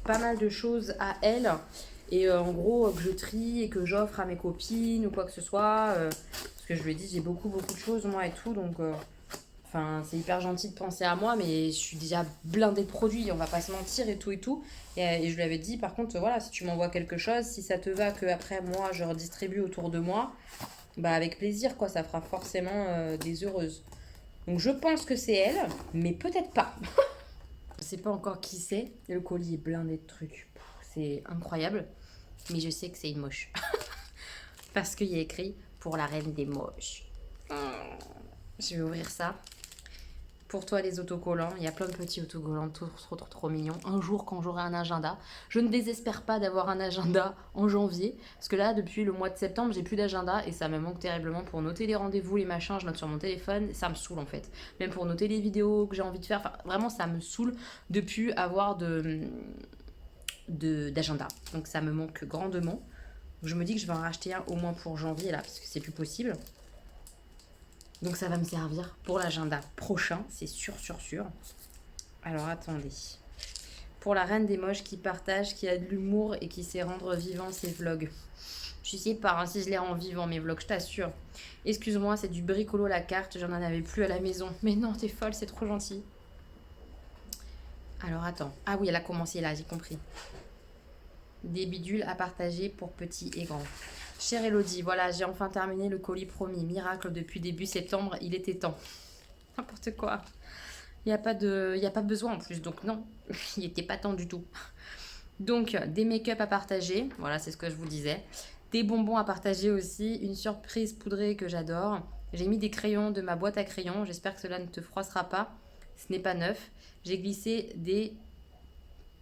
pas mal de choses à elle. Et en gros, que je trie et que j'offre à mes copines ou quoi que ce soit. Parce que je lui ai dit, j'ai beaucoup de choses moi et tout. Donc, c'est hyper gentil de penser à moi, mais je suis déjà blindée de produits, on va pas se mentir et tout. Et je lui avais dit, par contre, voilà, si tu m'envoies quelque chose, si ça te va que après moi, je redistribue autour de moi, bah avec plaisir, quoi, ça fera forcément des heureuses. Donc je pense que c'est elle, mais peut-être pas. Je sais pas encore qui c'est. Le colis est blindé de trucs. C'est incroyable. Mais je sais que c'est une moche. Parce qu'il y a écrit pour la reine des moches. Je vais ouvrir ça. Pour toi, les autocollants. Il y a plein de petits autocollants trop mignons. Un jour, quand j'aurai un agenda, je ne désespère pas d'avoir un agenda en janvier. Parce que là, depuis le mois de septembre, j'ai plus d'agenda et ça me manque terriblement pour noter les rendez-vous, les machins. Je note sur mon téléphone. Ça me saoule en fait. Même pour noter les vidéos que j'ai envie de faire. Enfin, vraiment, ça me saoule de plus avoir d'agenda. Donc ça me manque grandement. Je me dis que je vais en racheter un au moins pour janvier là, parce que c'est plus possible. Donc ça va me servir pour l'agenda prochain, c'est sûr. Alors attendez. pour la reine des moches qui partage, qui a de l'humour et qui sait rendre vivant ses vlogs. Je sais pas hein, si je les rends vivants mes vlogs, je t'assure. Excuse-moi, c'est du bricolo la carte, j'en avais plus à la maison. Mais non, t'es folle, c'est trop gentil. Alors attends. Ah oui, elle a commencé là, j'ai compris. Des bidules à partager pour petits et grands. Chère Elodie, voilà, j'ai enfin terminé le colis promis. Miracle depuis début septembre, il était temps. N'importe quoi. Il n'y a pas besoin en plus, donc non, il n'était pas temps du tout. Donc, des make-up à partager, voilà, c'est ce que je vous disais. Des bonbons à partager aussi, une surprise poudrée que j'adore. J'ai mis des crayons de ma boîte à crayons, j'espère que cela ne te froissera pas. Ce n'est pas neuf. J'ai glissé des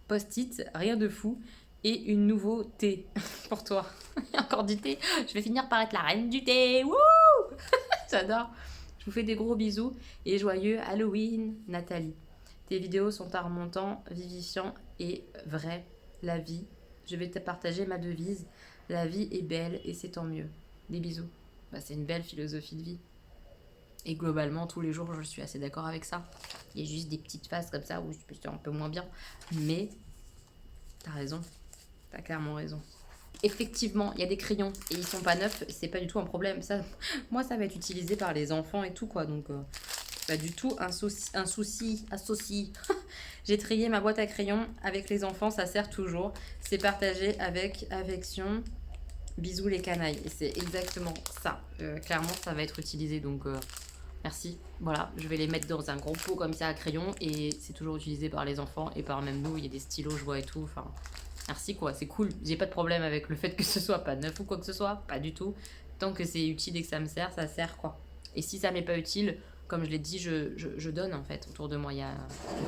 post-it, rien de fou. Et une nouveauté pour toi. Il y a encore du thé. Je vais finir par être la reine du thé. Wouh J'adore. Je vous fais des gros bisous et joyeux Halloween, Nathalie. Tes vidéos sont un remontant, vivifiant et vrai. La vie. Je vais te partager ma devise. La vie est belle et c'est tant mieux. Des bisous. Bah, c'est une belle philosophie de vie. Et globalement, tous les jours, je suis assez d'accord avec ça. Il y a juste des petites phases comme ça où je suis un peu moins bien. Mais t'as raison. T'as clairement raison. Effectivement, il y a des crayons et ils sont pas neufs, c'est pas du tout un problème. Ça, moi, ça va être utilisé par les enfants et tout, quoi. Donc, pas du tout un souci. J'ai trié ma boîte à crayons avec les enfants, ça sert toujours. C'est partagé avec affection. Bisous les canailles. Et c'est exactement ça. Clairement, ça va être utilisé, donc merci. Voilà, je vais les mettre dans un gros pot comme ça à crayon et c'est toujours utilisé par les enfants et par même nous. Il y a des stylos, je vois et tout. Enfin. Merci quoi, c'est cool. J'ai pas de problème avec le fait que ce soit pas neuf ou quoi que ce soit, pas du tout. Tant que c'est utile et que ça sert quoi. Et si ça m'est pas utile, comme je l'ai dit, je donne en fait autour de moi. Il y a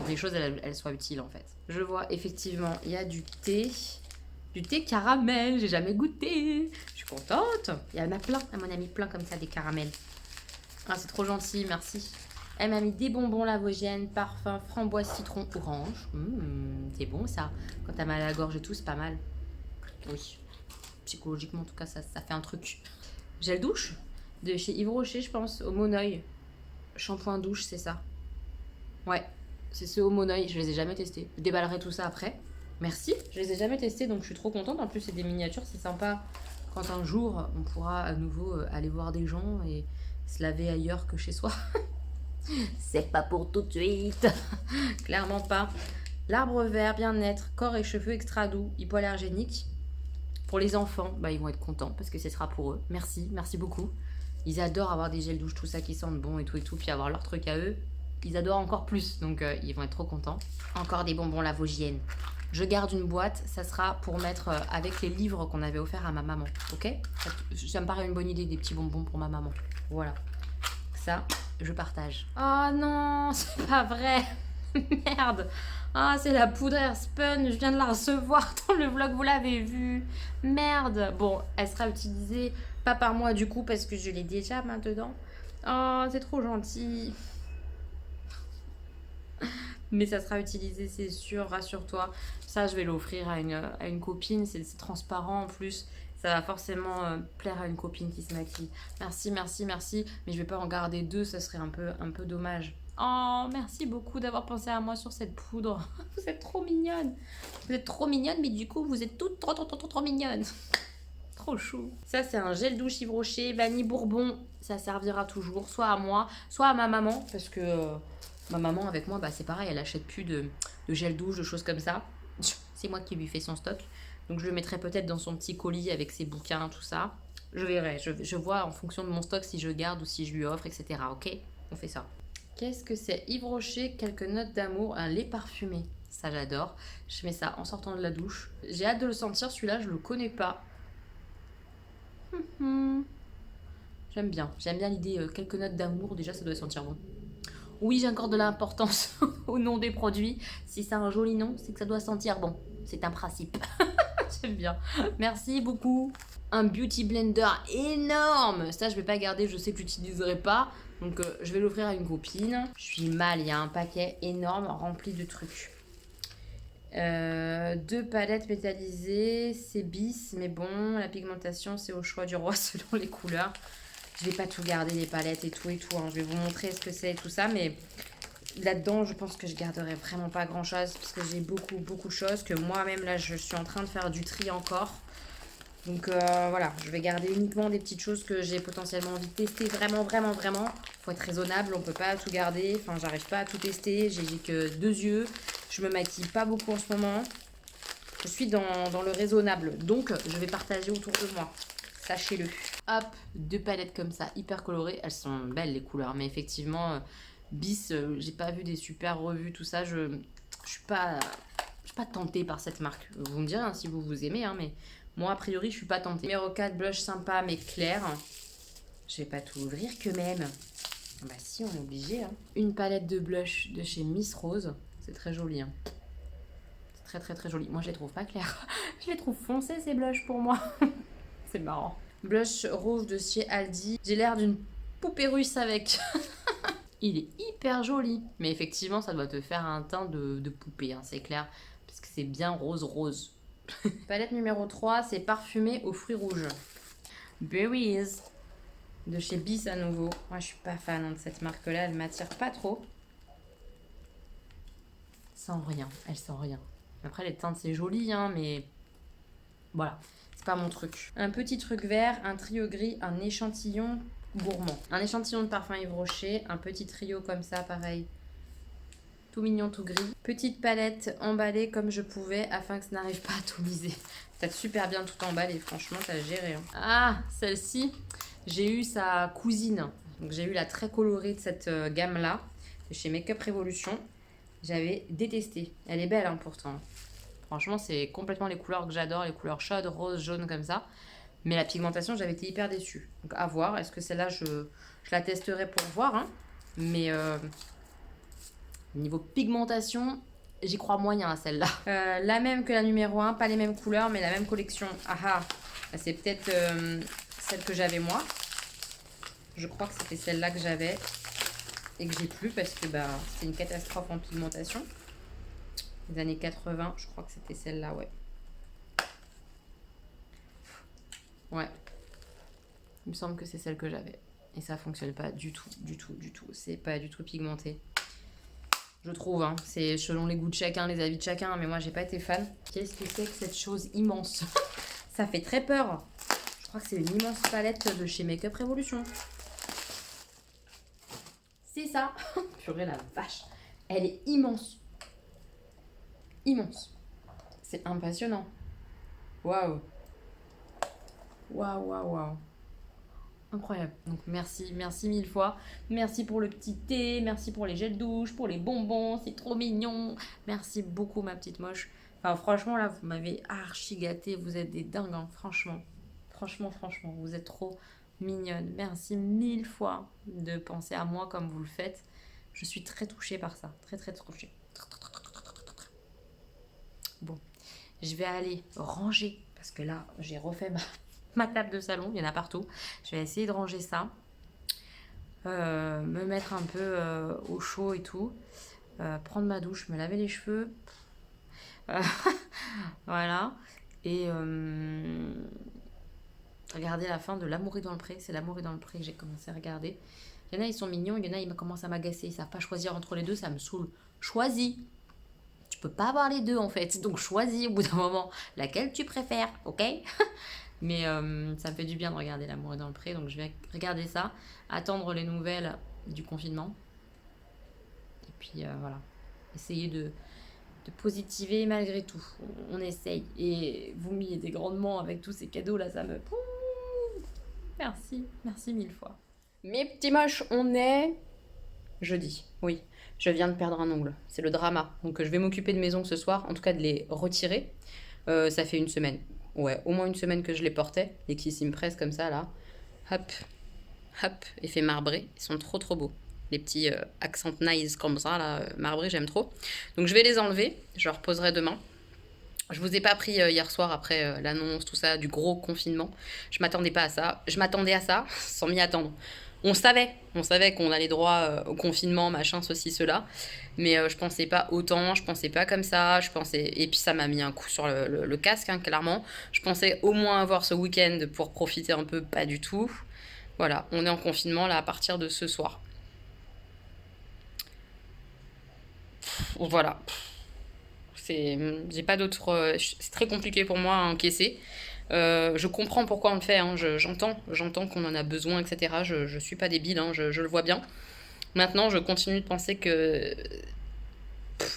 des choses, elles soient utiles en fait. Je vois effectivement, il y a du thé caramel, j'ai jamais goûté. Je suis contente. Il y en a plein, à mon ami, plein comme ça, des caramels. Ah, c'est trop gentil, merci. Elle m'a mis des bonbons Lavoisienne, parfum, framboise, citron, orange. C'est bon ça. Quand t'as mal à la gorge et tout, c'est pas mal. Oui. Psychologiquement, en tout cas, ça fait un truc. Gel douche de chez Yves Rocher, je pense, au Moneuil. Shampoing douche, c'est ça. Ouais, c'est ce au Moneuil. Je les ai jamais testés. Je déballerai tout ça après. Merci. Je les ai jamais testés, donc je suis trop contente. En plus, c'est des miniatures, c'est sympa. Quand un jour, on pourra à nouveau aller voir des gens et se laver ailleurs que chez soi. C'est pas pour tout de suite. Clairement pas. L'arbre vert, bien-être, corps et cheveux extra doux, hypoallergénique. Pour les enfants, bah, ils vont être contents parce que ce sera pour eux. Merci beaucoup. Ils adorent avoir des gels douche, tout ça qui sentent bon et tout, puis avoir leur truc à eux. Ils adorent encore plus, donc ils vont être trop contents. Encore des bonbons Lavoisienne. Je garde une boîte, ça sera pour mettre avec les livres qu'on avait offerts à ma maman, ok? Ça me paraît une bonne idée, des petits bonbons pour ma maman. Voilà. Ça, je partage. Oh non, c'est pas vrai. Merde. Ah, c'est la poudre Airspun, je viens de la recevoir dans le vlog, vous l'avez vu. Merde. Bon, elle sera utilisée, pas par moi du coup, parce que je l'ai déjà maintenant. Oh, c'est trop gentil. Mais ça sera utilisé, c'est sûr, rassure-toi. Ça, je vais l'offrir à une copine, c'est transparent en plus. Ça va forcément plaire à une copine qui se maquille. Merci. Mais je vais pas en garder deux, ça serait un peu dommage. Oh, merci beaucoup d'avoir pensé à moi sur cette poudre. Vous êtes trop mignonne. Vous êtes trop mignonne, mais du coup, vous êtes toutes trop mignonnes. Trop chou. Ça, c'est un gel douche Yves Rocher, vanille bourbon. Ça servira toujours, soit à moi, soit à ma maman. Parce que ma maman, avec moi, bah, c'est pareil, elle achète plus de gel douche, de choses comme ça. C'est moi qui lui fais son stock. Donc je le mettrai peut-être dans son petit colis avec ses bouquins, tout ça. Je verrai, je vois en fonction de mon stock si je garde ou si je lui offre, etc. Ok? On fait ça. Qu'est-ce que c'est? Yves Rocher, quelques notes d'amour, un lait parfumé. Ça j'adore. Je mets ça en sortant de la douche. J'ai hâte de le sentir, celui-là je le connais pas. J'aime bien l'idée, quelques notes d'amour, déjà ça doit sentir bon. Oui, j'accorde de l'importance au nom des produits. Si c'est un joli nom, c'est que ça doit sentir bon. C'est un principe. J'aime bien. Merci beaucoup. Un beauty blender énorme. Ça, je vais pas garder. Je sais que j'utiliserai pas. Donc, je vais l'offrir à une copine. Je suis mal. Il y a un paquet énorme rempli de trucs. 2 palettes métallisées. C'est bis. Mais bon, la pigmentation, c'est au choix du roi selon les couleurs. Je vais pas tout garder, les palettes et tout. Hein. Je vais vous montrer ce que c'est et tout ça. Mais là-dedans, je pense que je garderai vraiment pas grand-chose parce que j'ai beaucoup de choses que moi-même, là, je suis en train de faire du tri encore. Donc voilà, je vais garder uniquement des petites choses que j'ai potentiellement envie de tester vraiment. Faut être raisonnable, on peut pas tout garder. Enfin, j'arrive pas à tout tester, j'ai que 2 yeux. Je me maquille pas beaucoup en ce moment. Je suis dans le raisonnable, donc je vais partager autour de moi. Sachez-le. Hop, 2 palettes comme ça, hyper colorées. Elles sont belles les couleurs, mais effectivement, Bis, j'ai pas vu des super revues, tout ça. Je suis pas tentée par cette marque. Vous me direz hein, si vous aimez, hein, mais moi, a priori, je suis pas tentée. Numéro 4, blush sympa mais clair. Je vais pas tout ouvrir que même. Bah si, on est obligé. Hein. Une palette de blush de chez Miss Rose. C'est très joli. Hein. C'est très joli. Moi, je les trouve pas clairs. Je les trouve foncés, ces blushs, pour moi. C'est marrant. Blush rouge de chez Aldi. J'ai l'air d'une poupée russe avec. Il est hyper joli. Mais effectivement, ça doit te faire un teint de poupée, hein, c'est clair. Parce que c'est bien rose. Palette numéro 3, c'est parfumé aux fruits rouges. Berries. De chez Bis à nouveau. Moi, je suis pas fan de cette marque-là. Elle m'attire pas trop. Sans rien. Elle sent rien. Après, les teintes, c'est joli, hein, mais... Voilà. C'est pas mon truc. Un petit truc vert, un trio gris, un échantillon gourmand. Un échantillon de parfum Yves Rocher. Un petit trio comme ça, pareil. Tout mignon, tout gris. Petite palette emballée comme je pouvais afin que ça n'arrive pas à tout miser. T'as super bien tout emballé, franchement, t'as géré. Hein. Ah, celle-ci, j'ai eu sa cousine. Donc j'ai eu la très colorée de cette gamme-là, de chez Make Up Revolution. J'avais détesté. Elle est belle, hein, pourtant. Franchement, c'est complètement les couleurs que j'adore, les couleurs chaudes, rose, jaune, comme ça. Mais la pigmentation, j'avais été hyper déçue. Donc à voir, est-ce que celle-là, je la testerai pour voir. Hein. Mais... niveau pigmentation, j'y crois moyen à celle-là. La même que la numéro 1, pas les mêmes couleurs, mais la même collection. Ah, c'est peut-être celle que j'avais moi. Je crois que c'était celle-là que j'avais et que j'ai plus parce que c'est une catastrophe en pigmentation. Les années 80, je crois que c'était celle-là, ouais. Ouais. Il me semble que c'est celle que j'avais. Et ça fonctionne pas du tout. C'est pas du tout pigmenté. Je trouve, hein. C'est selon les goûts de chacun, les avis de chacun, mais moi j'ai pas été fan. Qu'est-ce que c'est que cette chose immense? Ça fait très peur. Je crois que c'est une immense palette de chez Make Up Revolution. C'est ça. Purée la vache. Elle est immense. Immense. C'est impressionnant. Waouh. Incroyable. Donc merci 1000 fois. Merci pour le petit thé, merci pour les gels douche, pour les bonbons, c'est trop mignon. Merci beaucoup ma petite moche. Enfin franchement là, vous m'avez archi gâté, vous êtes des dingues, hein. Franchement, vous êtes trop mignonne. Merci 1000 fois de penser à moi comme vous le faites. Je suis très touchée par ça, très touchée. Bon, je vais aller ranger parce que là, j'ai refait ma table de salon, il y en a partout. Je vais essayer de ranger ça. Me mettre un peu au chaud et tout. Prendre ma douche, me laver les cheveux. Voilà. Et regarder la fin de L'amour est dans le pré. C'est L'amour est dans le pré que j'ai commencé à regarder. Il y en a, ils sont mignons. Il y en a, ils commencent à m'agacer. Ils savent pas choisir entre les deux. Ça me saoule. Choisis. Tu peux pas avoir les deux en fait. Donc choisis au bout d'un moment laquelle tu préfères. Ok? Mais ça me fait du bien de regarder L'amour est dans le pré. Donc je vais regarder ça. Attendre les nouvelles du confinement. Et puis voilà. Essayer de positiver malgré tout. On essaye. Et vous m'y aidez grandement avec tous ces cadeaux là. Ça me... Merci 1000 fois. Mes petits moches, on est jeudi. Oui, je viens de perdre un ongle. C'est le drama. Donc je vais m'occuper de mes ongles ce soir. En tout cas de les retirer. Ça fait une semaine. Ouais, au moins une semaine que je les portais. Et qui me pressent comme ça là. Hop, effet marbré. Ils sont trop beaux. Les petits accent nice comme ça là, marbrés, j'aime trop. Donc je vais les enlever. Je les reposerai demain. Je vous ai pas pris hier soir après l'annonce, tout ça, du gros confinement. Je m'attendais pas à ça. Je m'attendais à ça sans m'y attendre. On savait qu'on allait droit au confinement, machin, ceci, cela. Mais je pensais pas autant, je pensais pas comme ça. Et puis ça m'a mis un coup sur le casque, hein, clairement. Je pensais au moins avoir ce week-end pour profiter un peu, pas du tout. Voilà, on est en confinement là à partir de ce soir. voilà. J'ai pas d'autre. C'est très compliqué pour moi à encaisser. Je comprends pourquoi on le fait, hein, j'entends qu'on en a besoin, etc. Je suis pas débile, hein, je le vois bien. Maintenant, je continue de penser que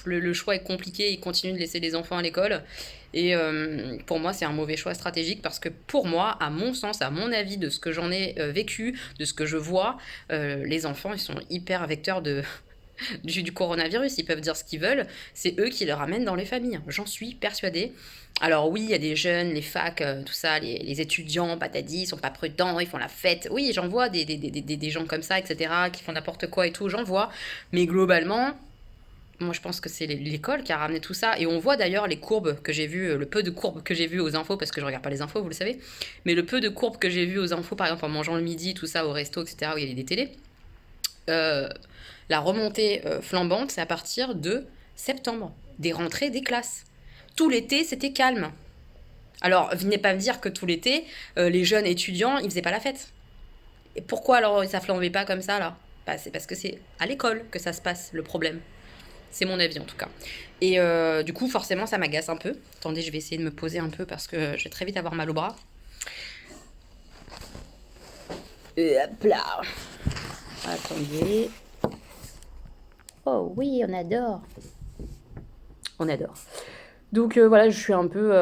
le choix est compliqué, il continue de laisser les enfants à l'école. Et pour moi, c'est un mauvais choix stratégique parce que pour moi, à mon sens, à mon avis, de ce que j'en ai vécu, de ce que je vois, les enfants, ils sont hyper vecteurs du coronavirus. Ils peuvent dire ce qu'ils veulent, c'est eux qui le ramènent dans les familles. J'en suis persuadée. Alors oui, il y a des jeunes, les facs, tout ça, les étudiants, patati, ils sont pas prudents, ils font la fête. Oui, j'en vois des gens comme ça, etc., qui font n'importe quoi et tout, j'en vois. Mais globalement, moi, je pense que c'est l'école qui a ramené tout ça. Et on voit d'ailleurs les courbes que j'ai vues, le peu de courbes que j'ai vues aux infos, parce que je regarde pas les infos, vous le savez. Mais le peu de courbes que j'ai vues aux infos, par exemple en mangeant le midi, tout ça, au resto, etc., où il y avait des télés, euh, la remontée flambante, c'est à partir de septembre, des rentrées des classes. Tout l'été, c'était calme. Alors, venez pas me dire que tout l'été, les jeunes étudiants, ils faisaient pas la fête. Et pourquoi alors ça flambait pas comme ça, là? Bah, c'est parce que c'est à l'école que ça se passe, le problème. C'est mon avis en tout cas. Et du coup, forcément, ça m'agace un peu. Attendez, je vais essayer de me poser un peu parce que je vais très vite avoir mal au bras. Et hop là. Attendez. Oh oui, on adore. On adore. Donc voilà, je suis un peu...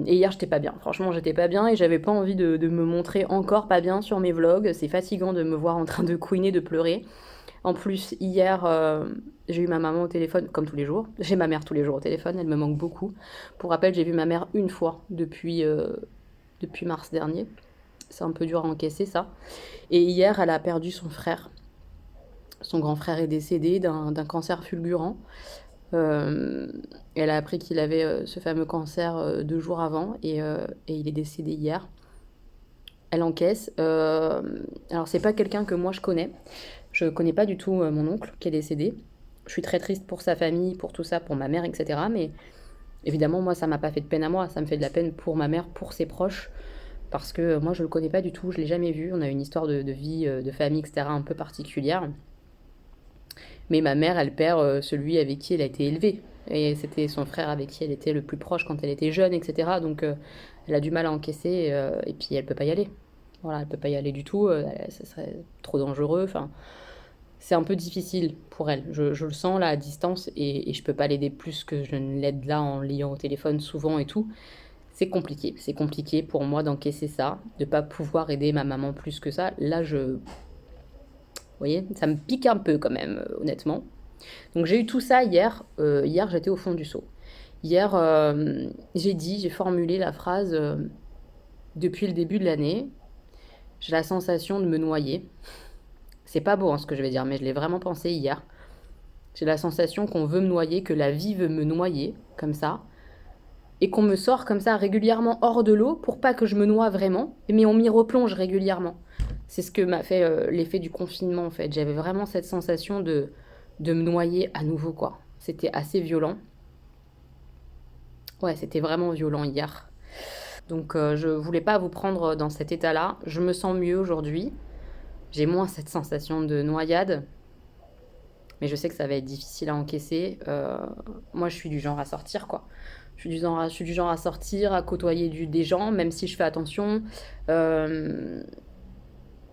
Et hier, j'étais pas bien. Franchement, j'étais pas bien et j'avais pas envie de me montrer encore pas bien sur mes vlogs. C'est fatigant de me voir en train de couiner, de pleurer. En plus, hier, j'ai eu ma maman au téléphone, comme tous les jours. J'ai ma mère tous les jours au téléphone, elle me manque beaucoup. Pour rappel, j'ai vu ma mère une fois depuis mars dernier. C'est un peu dur à encaisser, ça. Et hier, elle a perdu son frère. Son grand frère est décédé d'un cancer fulgurant. Euh, Elle a appris qu'il avait ce fameux cancer 2 jours avant et il est décédé hier. Elle encaisse. Alors, c'est pas quelqu'un que moi je connais. Je connais pas du tout mon oncle qui est décédé. Je suis très triste pour sa famille, pour tout ça, pour ma mère, etc. Mais évidemment, moi, ça m'a pas fait de peine à moi. Ça me fait de la peine pour ma mère, pour ses proches. Parce que moi, je le connais pas du tout. Je l'ai jamais vu. On a une histoire de vie, de famille, etc. un peu particulière. Mais ma mère, elle perd celui avec qui elle a été élevée. Et c'était son frère avec qui elle était le plus proche quand elle était jeune, etc. Donc, elle a du mal à encaisser. Et puis, elle peut pas y aller. Voilà, elle peut pas y aller du tout. Ça serait trop dangereux. Enfin, c'est un peu difficile pour elle. Je le sens là à distance et je peux pas l'aider plus que je ne l'aide là en liant au téléphone souvent et tout. C'est compliqué. C'est compliqué pour moi d'encaisser ça, de pas pouvoir aider ma maman plus que ça. Là, vous voyez, ça me pique un peu quand même, honnêtement. Donc j'ai eu tout ça hier. Hier, j'étais au fond du seau. Hier, j'ai formulé la phrase depuis le début de l'année, j'ai la sensation de me noyer. C'est pas beau hein, ce que je vais dire, mais je l'ai vraiment pensé hier. J'ai la sensation qu'on veut me noyer, que la vie veut me noyer, comme ça, et qu'on me sort comme ça régulièrement hors de l'eau pour pas que je me noie vraiment, mais on m'y replonge régulièrement. C'est ce que m'a fait l'effet du confinement en fait. J'avais vraiment cette sensation de me noyer à nouveau quoi. C'était assez violent. Ouais, c'était vraiment violent hier. Donc je voulais pas vous prendre dans cet état-là. Je me sens mieux aujourd'hui. J'ai moins cette sensation de noyade. Mais je sais que ça va être difficile à encaisser. Moi, je suis du genre à sortir, quoi. Je suis du genre à sortir, à côtoyer des gens, même si je fais attention. Euh,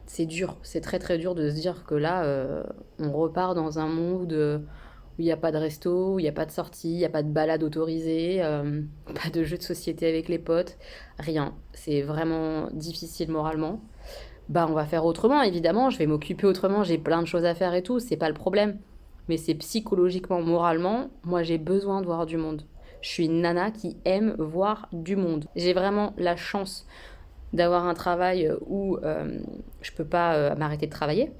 c'est dur, c'est très très dur de se dire que là, on repart dans un monde où il n'y a pas de resto, où il n'y a pas de sortie, il n'y a pas de balade autorisée, pas de jeu de société avec les potes, rien. C'est vraiment difficile moralement. Bah, on va faire autrement, évidemment, je vais m'occuper autrement, j'ai plein de choses à faire et tout, c'est pas le problème. Mais c'est psychologiquement, moralement, moi j'ai besoin de voir du monde. Je suis une nana qui aime voir du monde. J'ai vraiment la chance d'avoir un travail où je peux pas m'arrêter de travailler.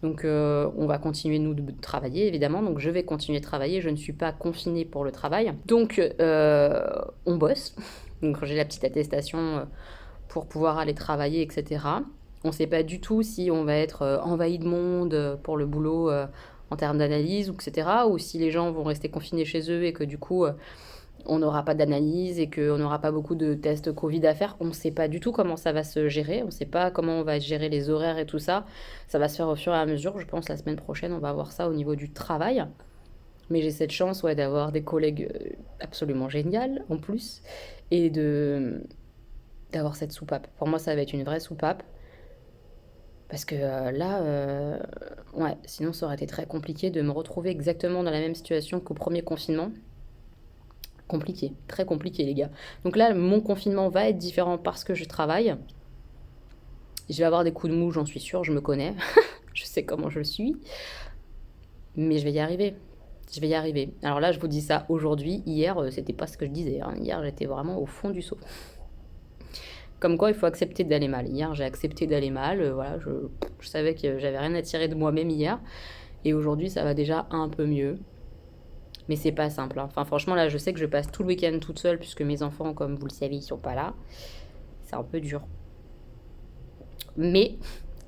Donc on va continuer nous de travailler évidemment. Donc je vais continuer de travailler. Je ne suis pas confinée pour le travail. Donc on bosse. Donc j'ai la petite attestation pour pouvoir aller travailler, etc. On ne sait pas du tout si on va être envahi de monde pour le boulot en termes d'analyse, etc. Ou si les gens vont rester confinés chez eux et que du coup on n'aura pas d'analyse et qu'on n'aura pas beaucoup de tests Covid à faire. On ne sait pas du tout comment ça va se gérer. On ne sait pas comment on va gérer les horaires et tout ça. Ça va se faire au fur et à mesure. Je pense la semaine prochaine, on va voir ça au niveau du travail. Mais j'ai cette chance, ouais, d'avoir des collègues absolument géniales en plus et d'avoir cette soupape. Pour moi, ça va être une vraie soupape parce que là, ouais, sinon ça aurait été très compliqué de me retrouver exactement dans la même situation qu'au premier confinement. Compliqué, très compliqué, les gars. Donc là, mon confinement va être différent parce que je travaille. Je vais avoir des coups de mou, j'en suis sûre, je me connais. Je sais comment je suis. Mais je vais y arriver. Je vais y arriver. Alors là, je vous dis ça aujourd'hui. Hier, c'était pas ce que je disais, hein. Hier, j'étais vraiment au fond du seau. Comme quoi, il faut accepter d'aller mal. Hier, j'ai accepté d'aller mal. Voilà, je savais que j'avais rien à tirer de moi-même hier. Et aujourd'hui, ça va déjà un peu mieux. Mais c'est pas simple, hein. Enfin, franchement, là, je sais que je passe tout le week-end toute seule puisque mes enfants, comme vous le savez, ils sont pas là. C'est un peu dur. Mais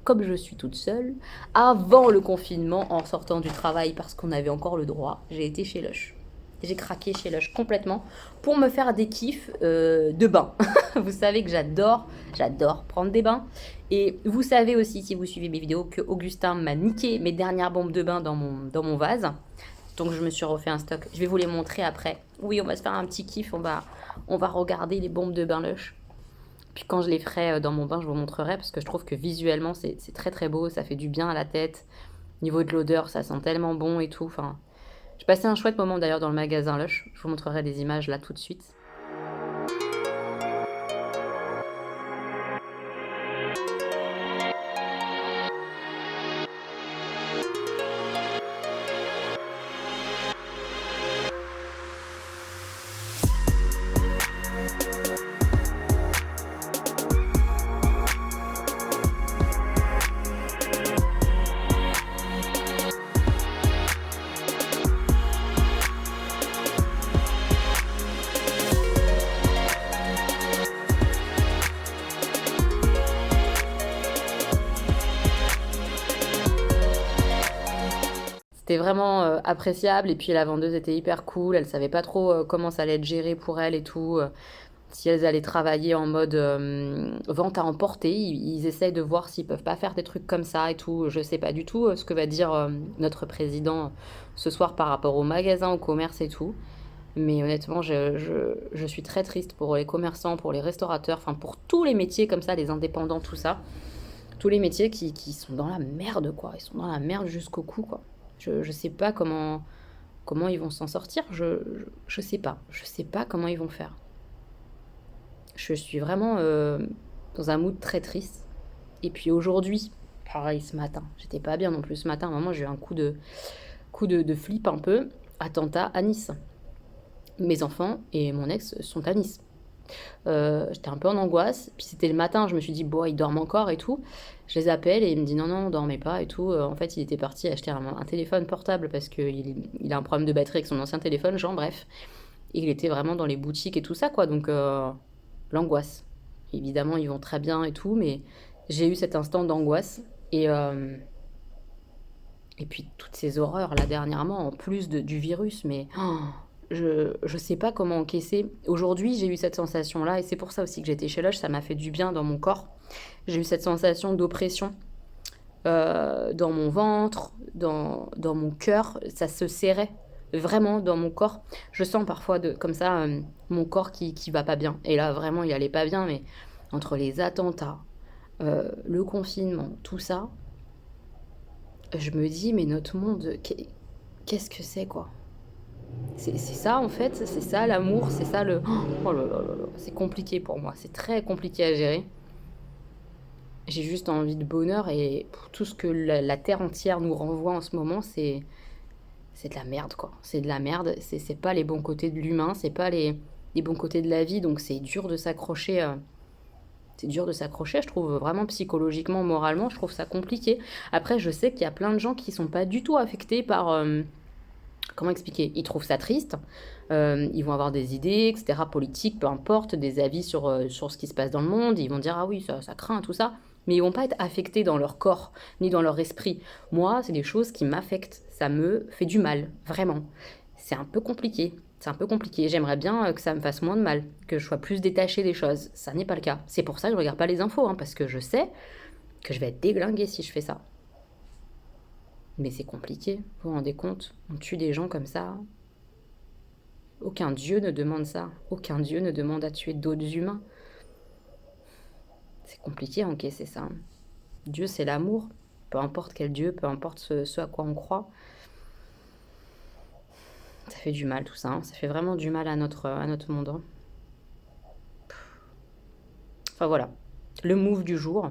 comme je suis toute seule, avant le confinement, en sortant du travail parce qu'on avait encore le droit, j'ai été chez Lush. J'ai craqué chez Lush complètement pour me faire des kiffs de bain. Vous savez que j'adore prendre des bains. Et vous savez aussi, si vous suivez mes vidéos, que Augustin m'a niqué mes dernières bombes de bain dans mon vase. Donc je me suis refait un stock. Je vais vous les montrer après. Oui, on va se faire un petit kiff. On va regarder les bombes de bain Lush. Puis quand je les ferai dans mon bain, je vous montrerai parce que je trouve que visuellement, c'est très très beau. Ça fait du bien à la tête. Niveau de l'odeur, ça sent tellement bon et tout. Enfin, j'ai passé un chouette moment d'ailleurs dans le magasin Lush. Je vous montrerai des images là tout de suite. C'était vraiment appréciable et puis la vendeuse était hyper cool, elle savait pas trop comment ça allait être géré pour elle et tout, si elles allaient travailler en mode vente à emporter, ils essayent de voir s'ils peuvent pas faire des trucs comme ça et tout. Je sais pas du tout ce que va dire notre président ce soir par rapport au magasin, au commerce et tout. Mais honnêtement, je suis très triste pour les commerçants, pour les restaurateurs, enfin pour tous les métiers comme ça, les indépendants, tout ça. Tous les métiers qui sont dans la merde, quoi. Ils sont dans la merde jusqu'au cou, quoi. Je sais pas comment ils vont s'en sortir. Je sais pas. Je sais pas comment ils vont faire. Je suis vraiment dans un mood très triste. Et puis aujourd'hui, pareil ce matin, j'étais pas bien non plus ce matin. Vraiment, j'ai eu un coup de flip un peu. Attentat à Nice. Mes enfants et mon ex sont à Nice. J'étais un peu en angoisse. Puis c'était le matin, je me suis dit, bon, ils dorment encore et tout. Je les appelle et il me dit, non, non, on dormait pas et tout. En fait, il était parti acheter un téléphone portable parce qu'il a un problème de batterie avec son ancien téléphone, genre, bref. Et il était vraiment dans les boutiques et tout ça, quoi. Donc, l'angoisse. Évidemment, ils vont très bien et tout, mais j'ai eu cet instant d'angoisse. Et puis, toutes ces horreurs, là, dernièrement, en plus du virus, mais... oh, je sais pas comment encaisser. Aujourd'hui, j'ai eu cette sensation-là, et c'est pour ça aussi que j'étais chez Lush, ça m'a fait du bien dans mon corps. J'ai eu cette sensation d'oppression dans mon ventre, dans mon cœur. Ça se serrait vraiment dans mon corps. Je sens parfois comme ça mon corps qui va pas bien. Et là, vraiment, il allait pas bien, mais entre les attentats, le confinement, tout ça, je me dis, mais notre monde, qu'est-ce que c'est, quoi? C'est ça en fait, c'est ça l'amour, c'est ça le... Oh là là là là, c'est compliqué pour moi, c'est très compliqué à gérer. J'ai juste envie de bonheur et pour tout ce que la terre entière nous renvoie en ce moment, c'est de la merde quoi. C'est de la merde, c'est pas les bons côtés de l'humain, c'est pas les bons côtés de la vie, donc c'est dur de s'accrocher. C'est dur de s'accrocher, je trouve vraiment psychologiquement, moralement, je trouve ça compliqué. Après, je sais qu'il y a plein de gens qui sont pas du tout affectés par... comment expliquer? Ils trouvent ça triste, ils vont avoir des idées, etc., politiques, peu importe, des avis sur ce qui se passe dans le monde, ils vont dire ah oui, ça craint, tout ça, mais ils vont pas être affectés dans leur corps, ni dans leur esprit. Moi, c'est des choses qui m'affectent, ça me fait du mal, vraiment. C'est un peu compliqué, c'est un peu compliqué. J'aimerais bien que ça me fasse moins de mal, que je sois plus détachée des choses. Ça n'est pas le cas. C'est pour ça que je regarde pas les infos, hein, parce que je sais que je vais être déglinguée si je fais ça. Mais c'est compliqué, vous vous rendez compte? On tue des gens comme ça. Aucun dieu ne demande ça. Aucun dieu ne demande à tuer d'autres humains. C'est compliqué à encaisser ça, hein. Dieu, c'est l'amour. Peu importe quel Dieu, peu importe ce à quoi on croit. Ça fait du mal tout ça, hein. Ça fait vraiment du mal à notre monde, hein. Enfin voilà, le move du jour,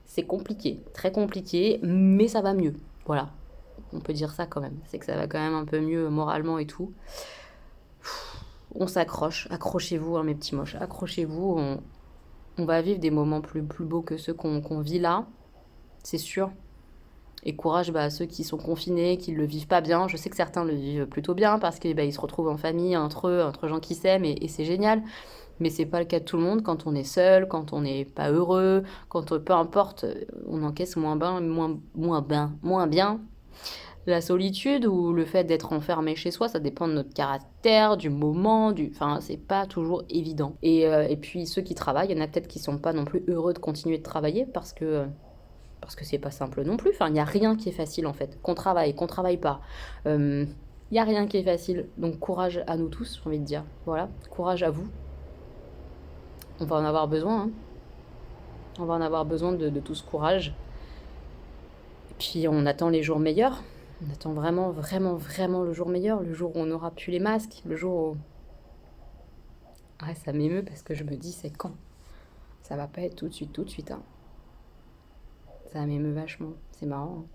c'est compliqué, très compliqué, mais ça va mieux. Voilà, on peut dire ça quand même. C'est que ça va quand même un peu mieux moralement et tout. On s'accroche, accrochez-vous, hein, mes petits moches, accrochez-vous. On va vivre des moments plus beaux que ceux qu'on vit là, c'est sûr. Et courage à ceux qui sont confinés, qui ne le vivent pas bien. Je sais que certains le vivent plutôt bien parce qu'ils ils se retrouvent en famille, entre eux, entre gens qui s'aiment, et c'est génial. Mais c'est pas le cas de tout le monde quand on est seul, quand on n'est pas heureux, quand peu importe, on encaisse moins bien la solitude ou le fait d'être enfermé chez soi. Ça dépend de notre caractère, du moment, enfin, c'est pas toujours évident. Et puis ceux qui travaillent, il y en a peut-être qui sont pas non plus heureux de continuer de travailler parce que c'est pas simple non plus. Enfin, il n'y a rien qui est facile en fait. Qu'on travaille pas. Il n'y a rien qui est facile. Donc courage à nous tous, j'ai envie de dire. Voilà, courage à vous. On va en avoir besoin, hein. On va en avoir besoin de tout ce courage. Et puis on attend les jours meilleurs. On attend vraiment, vraiment, vraiment le jour meilleur. Le jour où on n'aura plus les masques. Le jour où... Ouais, ça m'émeut parce que je me dis c'est quand. Ça va pas être tout de suite, hein. Ça m'émeut vachement. C'est marrant, hein.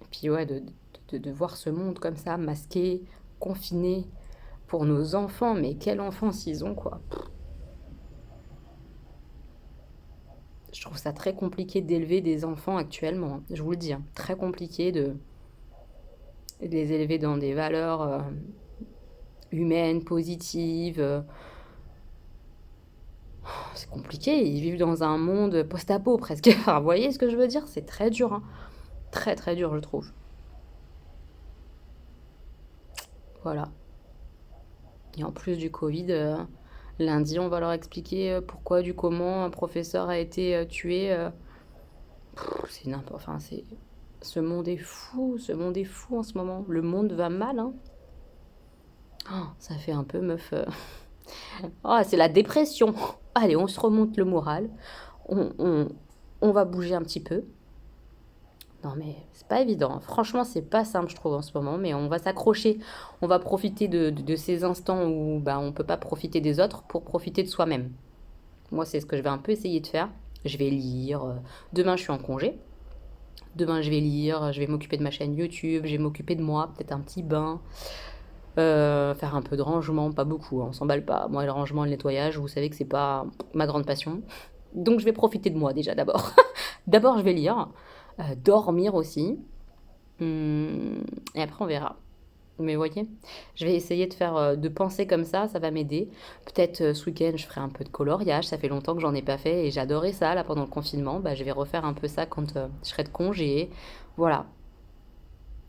Et puis ouais, de voir ce monde comme ça, masqué, confiné, pour nos enfants. Mais quel enfant s'ils ont, quoi. Je trouve ça très compliqué d'élever des enfants actuellement, hein. Je vous le dis, hein. Très compliqué de les élever dans des valeurs humaines, positives. C'est compliqué, ils vivent dans un monde post-apo presque. Enfin, vous voyez ce que je veux dire? C'est très dur, hein. Très très dur, je trouve. Voilà. Et en plus du Covid, lundi, on va leur expliquer pourquoi, du comment un professeur a été tué. C'est n'importe... Enfin, c'est... Ce monde est fou, ce monde est fou en ce moment. Le monde va mal, hein. Oh, ça fait un peu meuf. Oh, c'est la dépression. Allez, on se remonte le moral. On, on, on va bouger un petit peu. Non, mais c'est pas évident. Franchement, c'est pas simple, je trouve, en ce moment. Mais on va s'accrocher. On va profiter de ces instants où bah, on peut pas profiter des autres pour profiter de soi-même. Moi, c'est ce que je vais un peu essayer de faire. Je vais lire. Demain, je suis en congé. Demain, je vais lire. Je vais m'occuper de ma chaîne YouTube. Je vais m'occuper de moi. Peut-être un petit bain. Faire un peu de rangement, pas beaucoup, hein, on s'emballe pas. Moi, le rangement et le nettoyage, vous savez que c'est pas ma grande passion. Donc, je vais profiter de moi déjà d'abord. D'abord, je vais lire, dormir aussi. Et après, on verra. Mais vous voyez, je vais essayer de faire, de penser comme ça va m'aider. Peut-être ce week-end, je ferai un peu de coloriage. Ça fait longtemps que j'en ai pas fait et j'adorais ça là pendant le confinement. Bah, je vais refaire un peu ça quand je serai de congé. Voilà,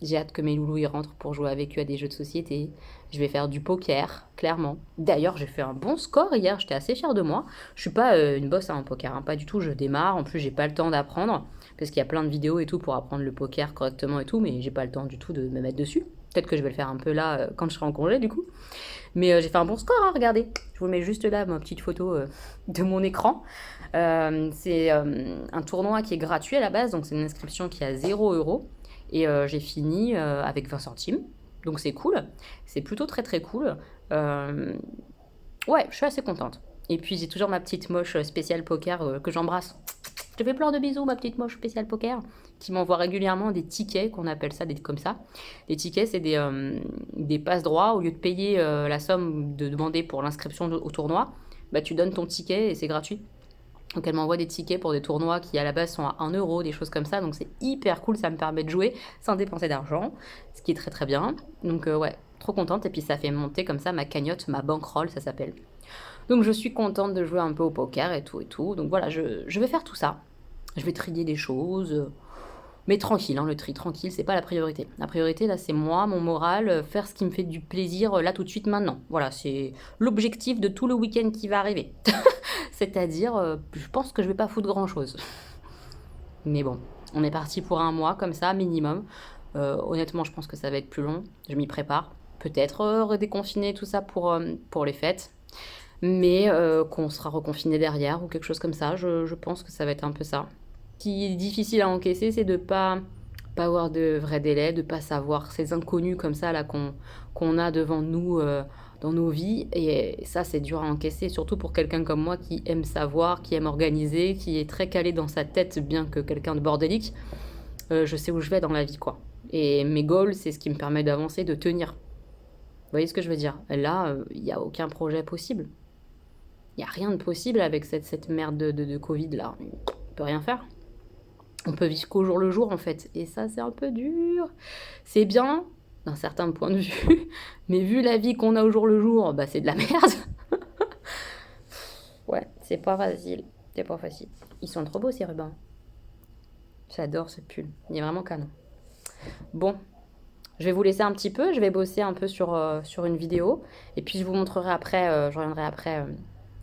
j'ai hâte que mes loulous y rentrent pour jouer avec eux à des jeux de société. Je vais faire du poker, clairement. D'ailleurs, j'ai fait un bon score hier, j'étais assez fière de moi. Je suis pas une bosse en poker, hein, pas du tout, je démarre. En plus, j'ai pas le temps d'apprendre, parce qu'il y a plein de vidéos et tout pour apprendre le poker correctement et tout, mais j'ai pas le temps du tout de me mettre dessus. Peut-être que je vais le faire un peu là quand je serai en congé du coup. Mais j'ai fait un bon score, hein, regardez. Je vous mets juste là ma petite photo de mon écran. C'est un tournoi qui est gratuit à la base, donc c'est une inscription qui est à 0 €. Et j'ai fini avec 20 centimes. Donc c'est cool. C'est plutôt très très cool. Euh, ouais, je suis assez contente. Et puis j'ai toujours ma petite moche spéciale poker que j'embrasse. Je te fais plein de bisous, ma petite moche spéciale poker, qui m'envoie régulièrement des tickets, qu'on appelle ça, des comme ça. Les tickets, c'est des passe-droits. Au lieu de payer la somme de demander pour l'inscription au tournoi, bah, tu donnes ton ticket et c'est gratuit. Donc elle m'envoie des tickets pour des tournois qui à la base sont à 1 €, des choses comme ça. Donc c'est hyper cool, ça me permet de jouer sans dépenser d'argent, ce qui est très très bien. Donc ouais, trop contente. Et puis ça fait monter comme ça ma cagnotte, ma bankroll, ça s'appelle. Donc je suis contente de jouer un peu au poker et tout et tout. Donc voilà, je vais faire tout ça. Je vais trier des choses. Mais tranquille, hein, le tri, tranquille, c'est pas la priorité. La priorité, là, c'est moi, mon moral, faire ce qui me fait du plaisir, là, tout de suite, maintenant. Voilà, c'est l'objectif de tout le week-end qui va arriver. C'est-à-dire, je pense que je vais pas foutre grand-chose. Mais bon, on est parti pour un mois, comme ça, minimum. Honnêtement, je pense que ça va être plus long. Je m'y prépare. Peut-être redéconfiner tout ça pour les fêtes. Mais qu'on sera reconfiné derrière ou quelque chose comme ça. Je pense que ça va être un peu ça. Ce qui est difficile à encaisser, c'est de pas avoir de vrais délais, de pas savoir ces inconnus comme ça là qu'on a devant nous dans nos vies. Et ça, c'est dur à encaisser, surtout pour quelqu'un comme moi qui aime savoir, qui aime organiser, qui est très calé dans sa tête, bien que quelqu'un de bordélique. Je sais où je vais dans la vie, quoi. Et mes goals, c'est ce qui me permet d'avancer, de tenir. Vous voyez ce que je veux dire? Là, il n'y a aucun projet possible. Il n'y a rien de possible avec cette merde de Covid là. On peut rien faire. On peut vivre qu'au jour le jour en fait. Et ça, c'est un peu dur. C'est bien d'un certain point de vue. Mais vu la vie qu'on a au jour le jour, bah c'est de la merde. Ouais, c'est pas facile. C'est pas facile. Ils sont trop beaux ces rubans. J'adore ce pull. Il est vraiment canon. Bon, je vais vous laisser un petit peu. Je vais bosser un peu sur une vidéo. Et puis je vous montrerai après, je reviendrai après,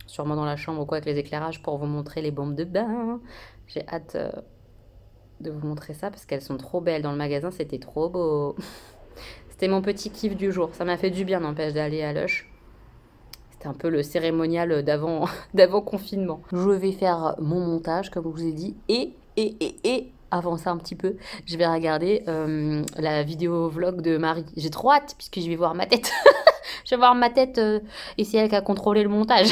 sûrement dans la chambre ou quoi, avec les éclairages pour vous montrer les bombes de bain. J'ai hâte de vous montrer ça parce qu'elles sont trop belles. Dans le magasin, c'était trop beau. C'était mon petit kiff du jour. Ça m'a fait du bien, n'empêche, d'aller à Lush. C'était un peu le cérémonial d'avant d'avant confinement. Je vais faire mon montage, comme je vous ai dit. Et avant ça un petit peu, je vais regarder la vidéo vlog de Marie. J'ai trop hâte puisque je vais voir ma tête. Je vais voir ma tête et c'est elle qui a contrôlé le montage.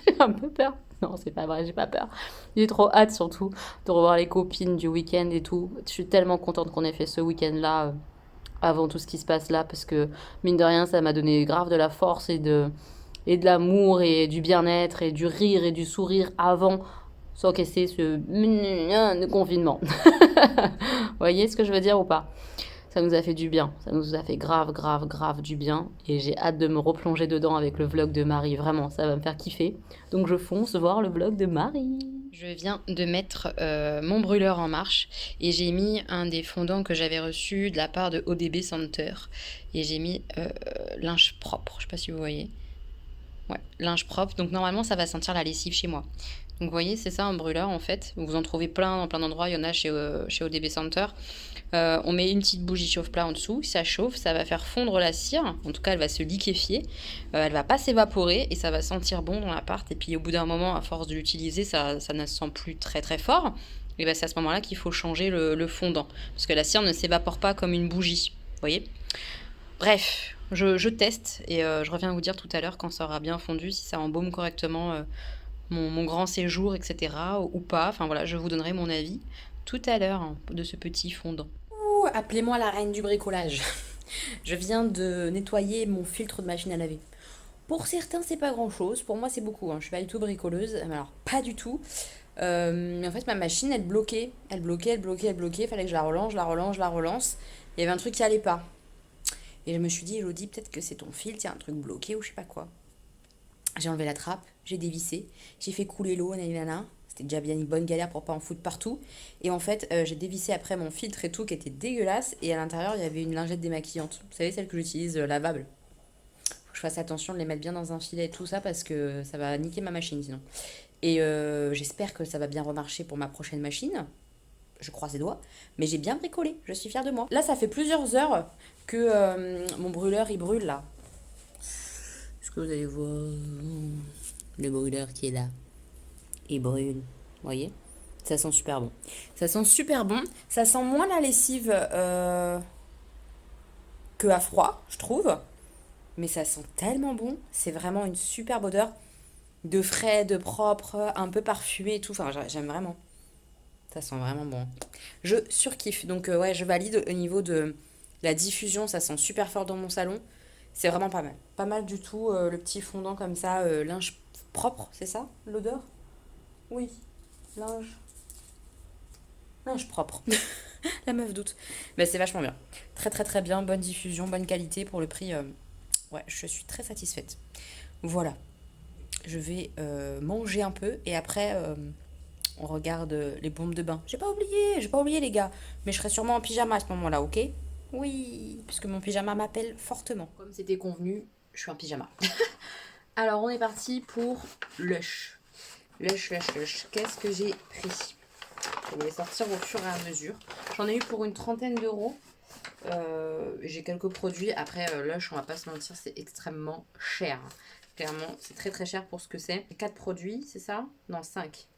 J'ai un peu peur. Non, c'est pas vrai, j'ai pas peur. J'ai trop hâte surtout de revoir les copines du week-end et tout. Je suis tellement contente qu'on ait fait ce week-end-là avant tout ce qui se passe là parce que mine de rien, ça m'a donné grave de la force et de l'amour et du bien-être et du rire et du sourire avant s'encaisser ce confinement. Vous voyez ce que je veux dire ou pas? Ça nous a fait du bien. Ça nous a fait grave, grave, grave du bien. Et j'ai hâte de me replonger dedans avec le vlog de Marie. Vraiment, ça va me faire kiffer. Donc je fonce voir le vlog de Marie. Je viens de mettre mon brûleur en marche. Et j'ai mis un des fondants que j'avais reçu de la part de ODB Center. Et j'ai mis linge propre. Je sais pas si vous voyez. Ouais, linge propre. Donc normalement, ça va sentir la lessive chez moi. Donc vous voyez, c'est ça un brûleur en fait. Vous en trouvez plein dans plein d'endroits. Il y en a chez ODB Center. On met une petite bougie chauffe-plat en dessous, ça chauffe, ça va faire fondre la cire, en tout cas elle va se liquéfier, elle va pas s'évaporer et ça va sentir bon dans l'appart. Et puis au bout d'un moment, à force de l'utiliser, ça ne se sent plus très très fort. Et ben c'est à ce moment-là qu'il faut changer le fondant, parce que la cire ne s'évapore pas comme une bougie, vous voyez. Bref, je teste et je reviens vous dire tout à l'heure quand ça aura bien fondu, si ça embaume correctement mon grand séjour, etc. ou pas. Enfin voilà, je vous donnerai mon avis tout à l'heure hein, de ce petit fondant. Appelez-moi la reine du bricolage. Je viens de nettoyer mon filtre de machine à laver. Pour certains, c'est pas grand chose. Pour moi, c'est beaucoup. Hein. Je suis pas du tout bricoleuse. Alors, pas du tout. Mais en fait, ma machine, elle bloquait. Elle bloquait, elle bloquait, elle bloquait. Il fallait que je la relance, je la relance, je la relance. Il y avait un truc qui allait pas. Et je me suis dit, Elodie, peut-être que c'est ton filtre, il y a un truc bloqué ou je sais pas quoi. J'ai enlevé la trappe, j'ai dévissé, j'ai fait couler l'eau, nanana. C'était déjà bien une bonne galère pour pas en foutre partout. Et en fait, j'ai dévissé après mon filtre et tout qui était dégueulasse. Et à l'intérieur, il y avait une lingette démaquillante. Vous savez, celle que j'utilise lavable. Faut que je fasse attention de les mettre bien dans un filet et tout ça parce que ça va niquer ma machine sinon. Et j'espère que ça va bien remarcher pour ma prochaine machine. Je croise les doigts. Mais j'ai bien bricolé. Je suis fière de moi. Là, ça fait plusieurs heures que mon brûleur, il brûle là. Est-ce que vous allez voir le brûleur qui est là? Il brûle. Vous voyez? Ça sent super bon. Ça sent super bon. Ça sent moins la lessive que à froid, je trouve. Mais ça sent tellement bon. C'est vraiment une superbe odeur de frais, de propre, un peu parfumé et tout. Enfin, j'aime vraiment. Ça sent vraiment bon. Je surkiffe. Donc, ouais, je valide au niveau de la diffusion. Ça sent super fort dans mon salon. C'est vraiment pas mal. Pas mal du tout. Le petit fondant comme ça, linge propre, c'est ça l'odeur? Oui, linge. Linge propre. La meuf doute. Mais c'est vachement bien. Très très très bien. Bonne diffusion, bonne qualité pour le prix. Ouais, je suis très satisfaite. Voilà. Je vais manger un peu et après on regarde les bombes de bain. J'ai pas oublié les gars. Mais je serai sûrement en pyjama à ce moment-là, ok? Oui, puisque mon pyjama m'appelle fortement. Comme c'était convenu, je suis en pyjama. Alors on est parti pour Lush. Lush. Qu'est-ce que j'ai pris? Je vais les sortir au fur et à mesure. J'en ai eu pour une trentaine d'euros. J'ai quelques produits. Après, Lush, on va pas se mentir, c'est extrêmement cher. Clairement, c'est très très cher pour ce que c'est. 4 produits, c'est ça? Non, 5.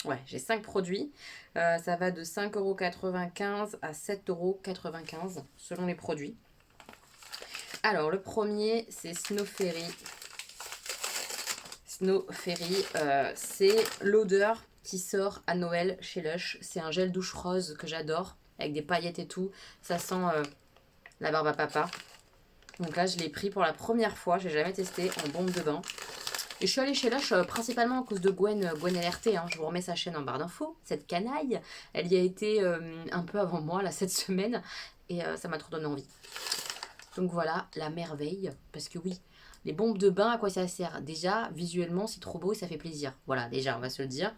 Ouais, j'ai 5 produits. Ça va de 5,95 € à 7,95 € selon les produits. Alors, le premier, c'est Snow Fairy. Snow Fairy, c'est l'odeur qui sort à Noël chez Lush. C'est un gel douche rose que j'adore, avec des paillettes et tout. Ça sent la barbe à papa. Donc là, je l'ai pris pour la première fois. Je n'ai jamais testé en bombe de bain. Et je suis allée chez Lush principalement à cause de Gwen LRT. Hein. Je vous remets sa chaîne en barre d'infos. Cette canaille, elle y a été un peu avant moi, là, cette semaine. Et ça m'a trop donné envie. Donc voilà, la merveille. Parce que oui, les bombes de bain, à quoi ça sert? Déjà, visuellement, c'est trop beau et ça fait plaisir. Voilà, déjà, on va se le dire.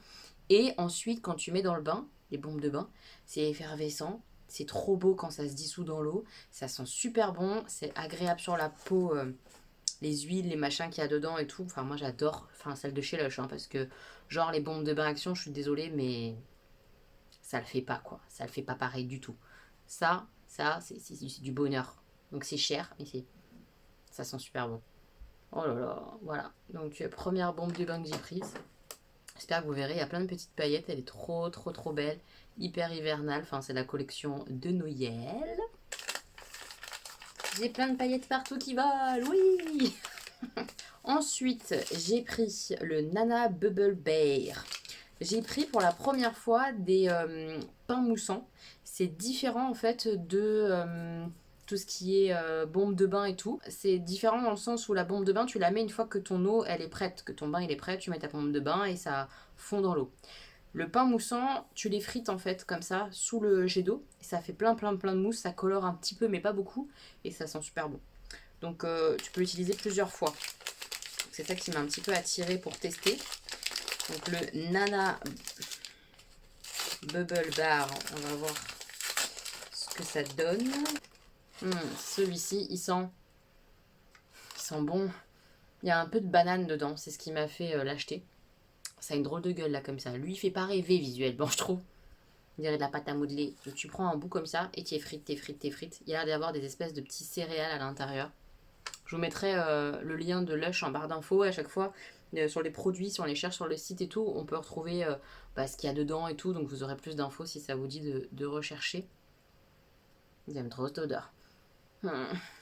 Et ensuite, quand tu mets dans le bain, les bombes de bain, c'est effervescent. C'est trop beau quand ça se dissout dans l'eau. Ça sent super bon. C'est agréable sur la peau. Les huiles, les machins qu'il y a dedans et tout. Enfin, moi, j'adore. Enfin, celle de chez Lush. Hein, parce que, genre, les bombes de bain Action, je suis désolée, mais ça le fait pas, quoi. Ça le fait pas pareil du tout. Ça c'est du bonheur. Donc, c'est cher, mais ça sent super bon. Oh là là, voilà. Donc, première bombe de bain que j'ai prise. J'espère que vous verrez, il y a plein de petites paillettes. Elle est trop, trop, trop belle. Hyper hivernale. Enfin, c'est la collection de Noël. J'ai plein de paillettes partout qui volent. Oui. Ensuite, j'ai pris le Nana Bubble Bear. J'ai pris pour la première fois des pains moussants. C'est différent en fait de tout ce qui est bombe de bain et tout. C'est différent dans le sens où la bombe de bain, tu la mets une fois que ton eau elle est prête, que ton bain il est prêt, tu mets ta bombe de bain et ça fond dans l'eau. Le pain moussant, tu les frites en fait comme ça sous le jet d'eau. Ça fait plein de mousse, ça colore un petit peu mais pas beaucoup et ça sent super bon. Donc tu peux l'utiliser plusieurs fois. C'est ça qui m'a un petit peu attirée pour tester. Donc le Nana Bubble Bar, on va voir ce que ça donne. Celui-ci, il sent bon. Il y a un peu de banane dedans, c'est ce qui m'a fait l'acheter. Ça a une drôle de gueule là comme ça. Lui, il fait pas rêver visuellement, je trouve. On dirait de la pâte à modeler. Donc, tu prends un bout comme ça et tu frites. Il y a l'air d'avoir des espèces de petits céréales à l'intérieur. Je vous mettrai le lien de Lush en barre d'infos à chaque fois. Sur les produits, si on les cherche sur le site et tout, on peut retrouver ce qu'il y a dedans et tout. Donc vous aurez plus d'infos si ça vous dit de rechercher. J'aime trop cette odeur.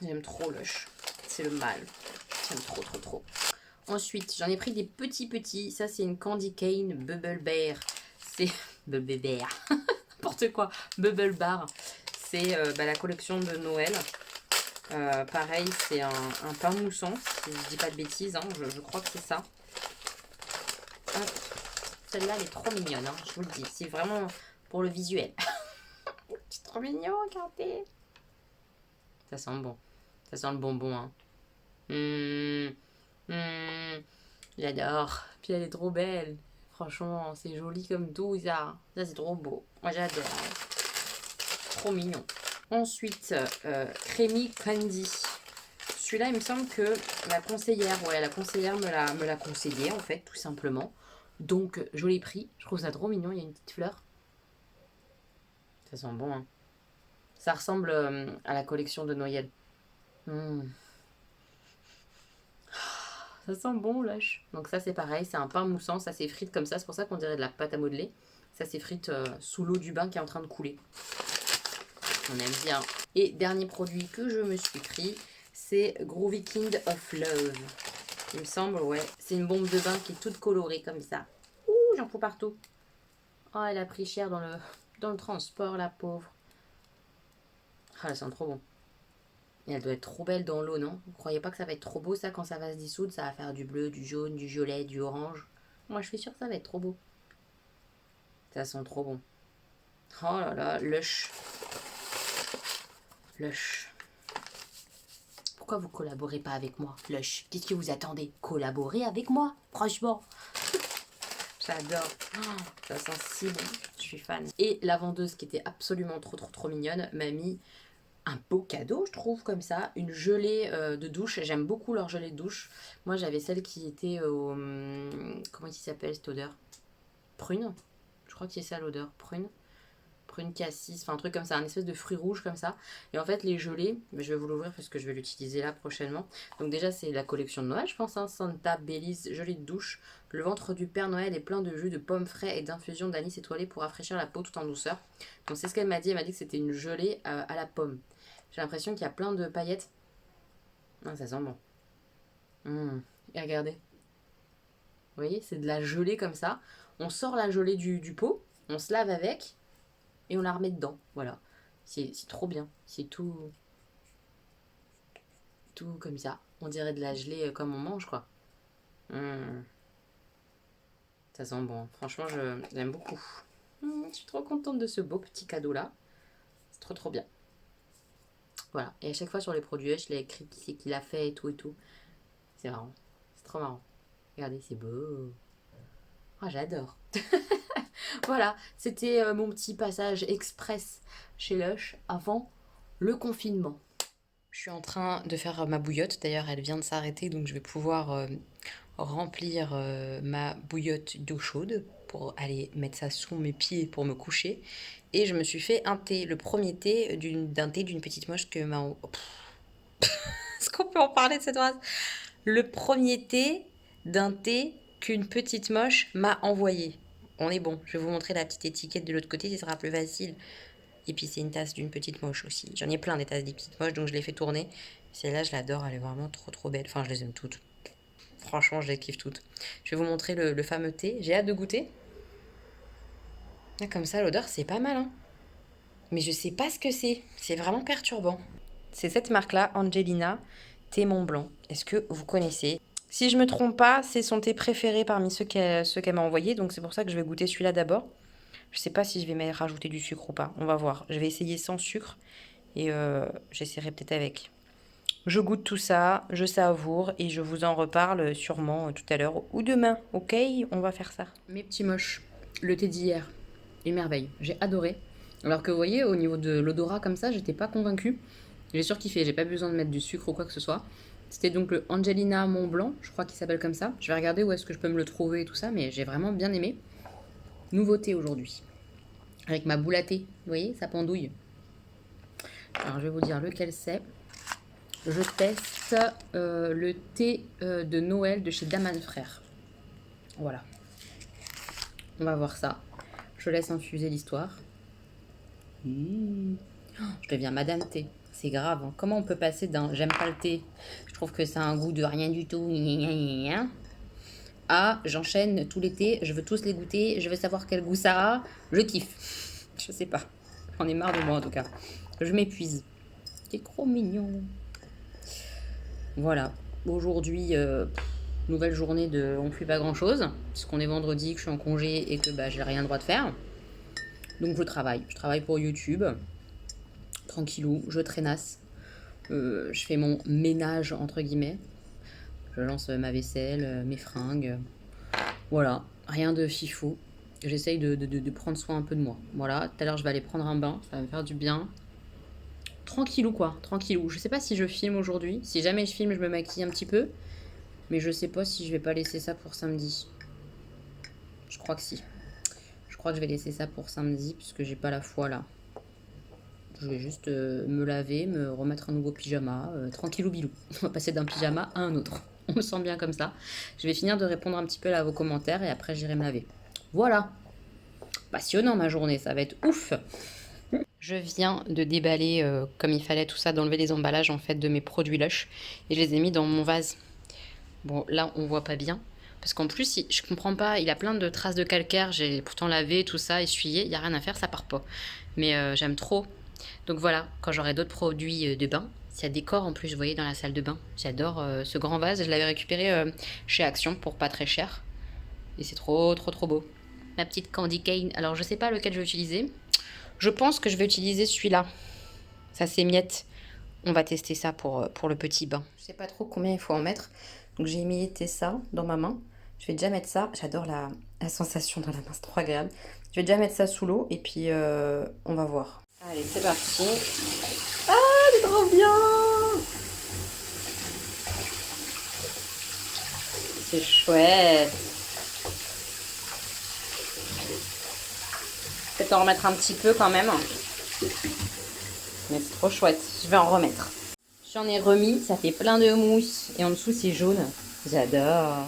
J'aime trop Lush. C'est le mal. J'aime trop. Ensuite, j'en ai pris des petits. Ça, c'est une Candy Cane Bubble Bear. C'est... Bubble Bear. N'importe quoi. Bubble Bar. C'est la collection de Noël. Pareil, c'est un pain moussant, si je dis pas de bêtises, hein, je crois que c'est ça. Celle-là, elle est trop mignonne, hein, je vous le dis. C'est vraiment pour le visuel. C'est trop mignon, regardez. Ça sent bon. Ça sent le bonbon. Hein. J'adore. Puis elle est trop belle. Franchement, c'est joli comme tout, ça. Ça, c'est trop beau. Moi, j'adore. Trop mignon. Ensuite, Creamy Candy. Celui-là, il me semble que la conseillère me l'a conseillé, en fait, tout simplement. Donc, je l'ai pris. Je trouve ça trop mignon. Il y a une petite fleur. Ça sent bon, hein. Ça ressemble à la collection de Noël. Ça sent bon, Lush. Donc ça, c'est pareil. C'est un pain moussant. Ça s'effrite comme ça. C'est pour ça qu'on dirait de la pâte à modeler. Ça s'effrite sous l'eau du bain qui est en train de couler. On aime bien. Et dernier produit que je me suis pris, c'est Groovy Kind of Love. Il me semble, ouais. C'est une bombe de bain qui est toute colorée comme ça. Ouh, j'en fous partout. Oh, elle a pris cher dans le transport, la pauvre. Ah, elle sent trop bon. Et elle doit être trop belle dans l'eau, non? Vous croyez pas que ça va être trop beau, ça, quand ça va se dissoudre? Ça va faire du bleu, du jaune, du violet, du orange. Moi, je suis sûre que ça va être trop beau. Ça sent trop bon. Oh là là, Lush. Lush. Pourquoi vous collaborez pas avec moi, Lush? Qu'est-ce que vous attendez? Collaborer avec moi, franchement. J'adore. Oh, ça sent si bon. Je suis fan. Et la vendeuse qui était absolument trop mignonne m'a mis un beau cadeau, je trouve, comme ça. Une gelée de douche. J'aime beaucoup leur gelée de douche. Moi, j'avais celle qui était au... comment il s'appelle cette odeur? Prune. Je crois que c'est ça l'odeur. Prune cassis, enfin un truc comme ça, un espèce de fruit rouge comme ça. Et en fait les gelées, mais je vais vous l'ouvrir parce que je vais l'utiliser là prochainement. Donc déjà c'est la collection de Noël je pense, hein. Santa Belize gelée de douche. Le ventre du Père Noël est plein de jus de pommes frais et d'infusion d'anis étoilé pour rafraîchir la peau tout en douceur. Donc c'est ce qu'elle m'a dit, elle m'a dit que c'était une gelée à la pomme. J'ai l'impression qu'il y a plein de paillettes. Ah, ça sent bon. Et regardez. Vous voyez, c'est de la gelée comme ça. On sort la gelée du pot, on se lave avec. Et on la remet dedans, voilà. C'est trop bien. C'est tout comme ça. On dirait de la gelée comme on mange, quoi. Ça sent bon. Franchement, j'aime beaucoup. Je suis trop contente de ce beau petit cadeau-là. C'est trop bien. Voilà. Et à chaque fois sur les produits, je l'ai écrit qui c'est qui l'a fait et tout. C'est marrant. C'est trop marrant. Regardez, c'est beau. Ah, j'adore. Voilà, c'était mon petit passage express chez Lush avant le confinement. Je suis en train de faire ma bouillotte, d'ailleurs elle vient de s'arrêter donc je vais pouvoir remplir ma bouillotte d'eau chaude pour aller mettre ça sous mes pieds pour me coucher. Et je me suis fait un thé, le premier thé d'un thé d'une petite moche que m'a... Est-ce qu'on peut en parler de cette phrase? Le premier thé d'un thé qu'une petite moche m'a envoyé. On est bon, je vais vous montrer la petite étiquette de l'autre côté, ce sera plus facile. Et puis c'est une tasse d'une petite moche aussi. J'en ai plein des tasses des petites moches, donc je les fais tourner. Celle-là, je l'adore, elle est vraiment trop belle. Enfin, je les aime toutes. Franchement, je les kiffe toutes. Je vais vous montrer le fameux thé. J'ai hâte de goûter. Là, comme ça, l'odeur, c'est pas mal, hein. Mais je sais pas ce que c'est. C'est vraiment perturbant. C'est cette marque-là, Angelina, thé Mont Blanc. Est-ce que vous connaissez? Si je me trompe pas, c'est son thé préféré parmi ceux qu'elle m'a envoyé. Donc c'est pour ça que je vais goûter celui-là d'abord. Je sais pas si je vais rajouter du sucre ou pas. On va voir. Je vais essayer sans sucre. Et j'essaierai peut-être avec. Je goûte tout ça, je savoure et je vous en reparle sûrement tout à l'heure ou demain. Ok, on va faire ça. Mes petits moches, le thé d'hier, une merveille. J'ai adoré. Alors que vous voyez, au niveau de l'odorat comme ça, j'étais pas convaincue. J'ai surkiffé, j'ai pas besoin de mettre du sucre ou quoi que ce soit. C'était donc le Angelina Mont Blanc, je crois qu'il s'appelle comme ça. Je vais regarder où est-ce que je peux me le trouver et tout ça, mais j'ai vraiment bien aimé. Nouveauté aujourd'hui. Avec ma boule à thé, vous voyez, ça pendouille. Alors je vais vous dire lequel c'est. Je teste le thé de Noël de chez Daman Frères. Voilà. On va voir ça. Je laisse infuser l'histoire. Je deviens Madame Thé. C'est grave. Hein. Comment on peut passer d'un j'aime pas le thé, je trouve que ça a un goût de rien du tout, à j'enchaîne tous les thés, je veux tous les goûter, je veux savoir quel goût ça a, je kiffe. Je sais pas. J'en ai marre de moi en tout cas. Je m'épuise. C'est trop mignon. Voilà. Aujourd'hui, nouvelle journée de on fait pas grand chose, puisqu'on est vendredi, que je suis en congé et que bah, j'ai rien le droit de faire. Donc je travaille. Je travaille pour YouTube. Tranquillou, je traînasse. Je fais mon ménage entre guillemets. Je lance ma vaisselle, mes fringues. Voilà, rien de fifou. J'essaye de prendre soin un peu de moi. Voilà, tout à l'heure je vais aller prendre un bain, ça va me faire du bien. Tranquillou quoi, tranquillou. Je sais pas si je filme aujourd'hui. Si jamais je filme, je me maquille un petit peu. Mais je sais pas si je vais pas laisser ça pour samedi. Je crois que si. Je crois que je vais laisser ça pour samedi puisque j'ai pas la foi là. Je vais juste me laver, me remettre un nouveau pyjama, tranquillou bilou. On va passer d'un pyjama à un autre. On me sent bien comme ça. Je vais finir de répondre un petit peu là à vos commentaires et après j'irai me laver. Voilà. Passionnant ma journée, ça va être ouf. Je viens de déballer comme il fallait tout ça, d'enlever les emballages en fait de mes produits Lush et je les ai mis dans mon vase. Bon là on voit pas bien parce qu'en plus je comprends pas, il a plein de traces de calcaire, j'ai pourtant lavé tout ça, essuyé, il y a rien à faire, ça part pas. Mais j'aime trop. Donc voilà, quand j'aurai d'autres produits de bain, ça décore en plus, vous voyez, dans la salle de bain. J'adore ce grand vase, je l'avais récupéré chez Action pour pas très cher. Et c'est trop beau. Ma petite candy cane, alors je sais pas lequel je vais utiliser. Je pense que je vais utiliser celui-là. Ça s'émiette. On va tester ça pour le petit bain. Je sais pas trop combien il faut en mettre. Donc j'ai émietté ça dans ma main. Je vais déjà mettre ça. J'adore la sensation dans la main, c'est trop agréable. Je vais déjà mettre ça sous l'eau et puis on va voir. Allez, c'est parti. Ah, c'est trop bien! C'est chouette. Peut-être en remettre un petit peu quand même. Mais c'est trop chouette. Je vais en remettre. J'en ai remis, ça fait plein de mousse. Et en dessous, c'est jaune. J'adore.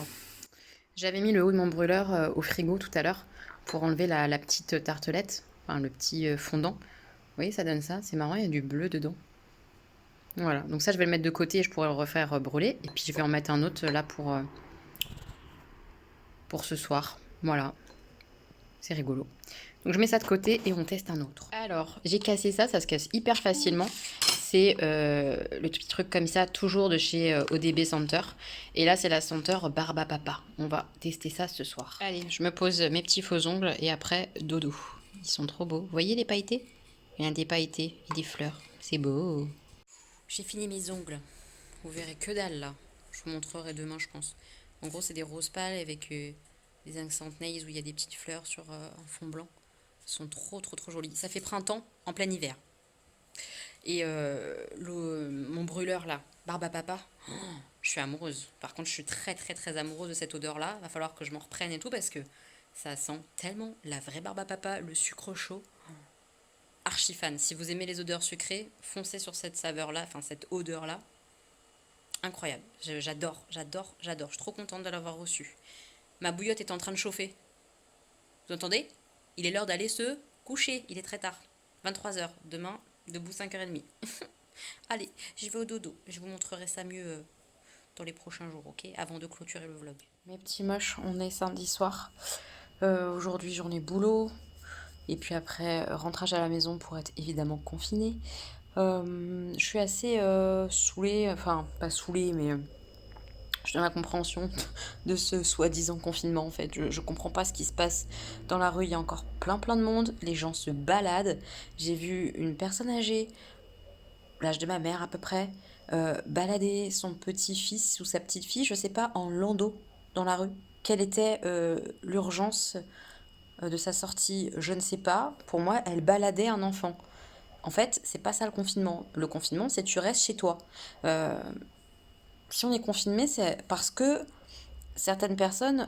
J'avais mis le haut de mon brûleur au frigo tout à l'heure pour enlever la petite tartelette, enfin le petit fondant. Vous voyez, ça donne ça. C'est marrant, il y a du bleu dedans. Voilà, donc ça, je vais le mettre de côté et je pourrais le refaire brûler. Et puis, je vais en mettre un autre là pour ce soir. Voilà, c'est rigolo. Donc, je mets ça de côté et on teste un autre. Alors, j'ai cassé ça, ça se casse hyper facilement. C'est le petit truc comme ça, toujours de chez ODB Senteur. Et là, c'est la senteur Barbe à Papa. On va tester ça ce soir. Allez, je me pose mes petits faux ongles et après, dodo. Ils sont trop beaux. Vous voyez les pailletés? Il y a des pailletés et des fleurs. C'est beau. J'ai fini mes ongles. Vous verrez que dalle là. Je vous montrerai demain, je pense. En gros, c'est des roses pâles avec des accent nails où il y a des petites fleurs sur un fond blanc. Elles sont trop, trop, trop jolies. Ça fait printemps en plein hiver. Et mon brûleur là, Barbe à Papa, je suis amoureuse. Par contre, je suis très, très, très amoureuse de cette odeur là. Va falloir que je m'en reprenne et tout parce que ça sent tellement la vraie Barbe à Papa, le sucre chaud. Archi fan. Si vous aimez les odeurs sucrées, foncez sur cette saveur là, enfin cette odeur là. Incroyable. J'adore, j'adore, j'adore. Je suis trop contente de l'avoir reçu. Ma bouillotte est en train de chauffer. Vous entendez? Il est l'heure d'aller se coucher. Il est très tard. 23h. Demain, debout 5h30. Allez, je vais au dodo. Je vous montrerai ça mieux dans les prochains jours, ok? Avant de clôturer le vlog. Mes petits moches, on est samedi soir. Aujourd'hui, journée boulot. Et puis après, rentrage à la maison pour être évidemment confinée. Je suis assez saoulée, enfin pas saoulée, mais je suis dans la compréhension de ce soi-disant confinement en fait. Je comprends pas ce qui se passe dans la rue, il y a encore plein plein de monde, les gens se baladent. J'ai vu une personne âgée, l'âge de ma mère à peu près, balader son petit-fils ou sa petite-fille, je sais pas, en landau dans la rue. Quelle était l'urgence de sa sortie? Je ne sais pas. Pour moi, elle baladait un enfant. En fait, c'est pas ça le confinement. Le confinement, c'est tu restes chez toi. Euh, Si on est confiné, c'est parce que certaines personnes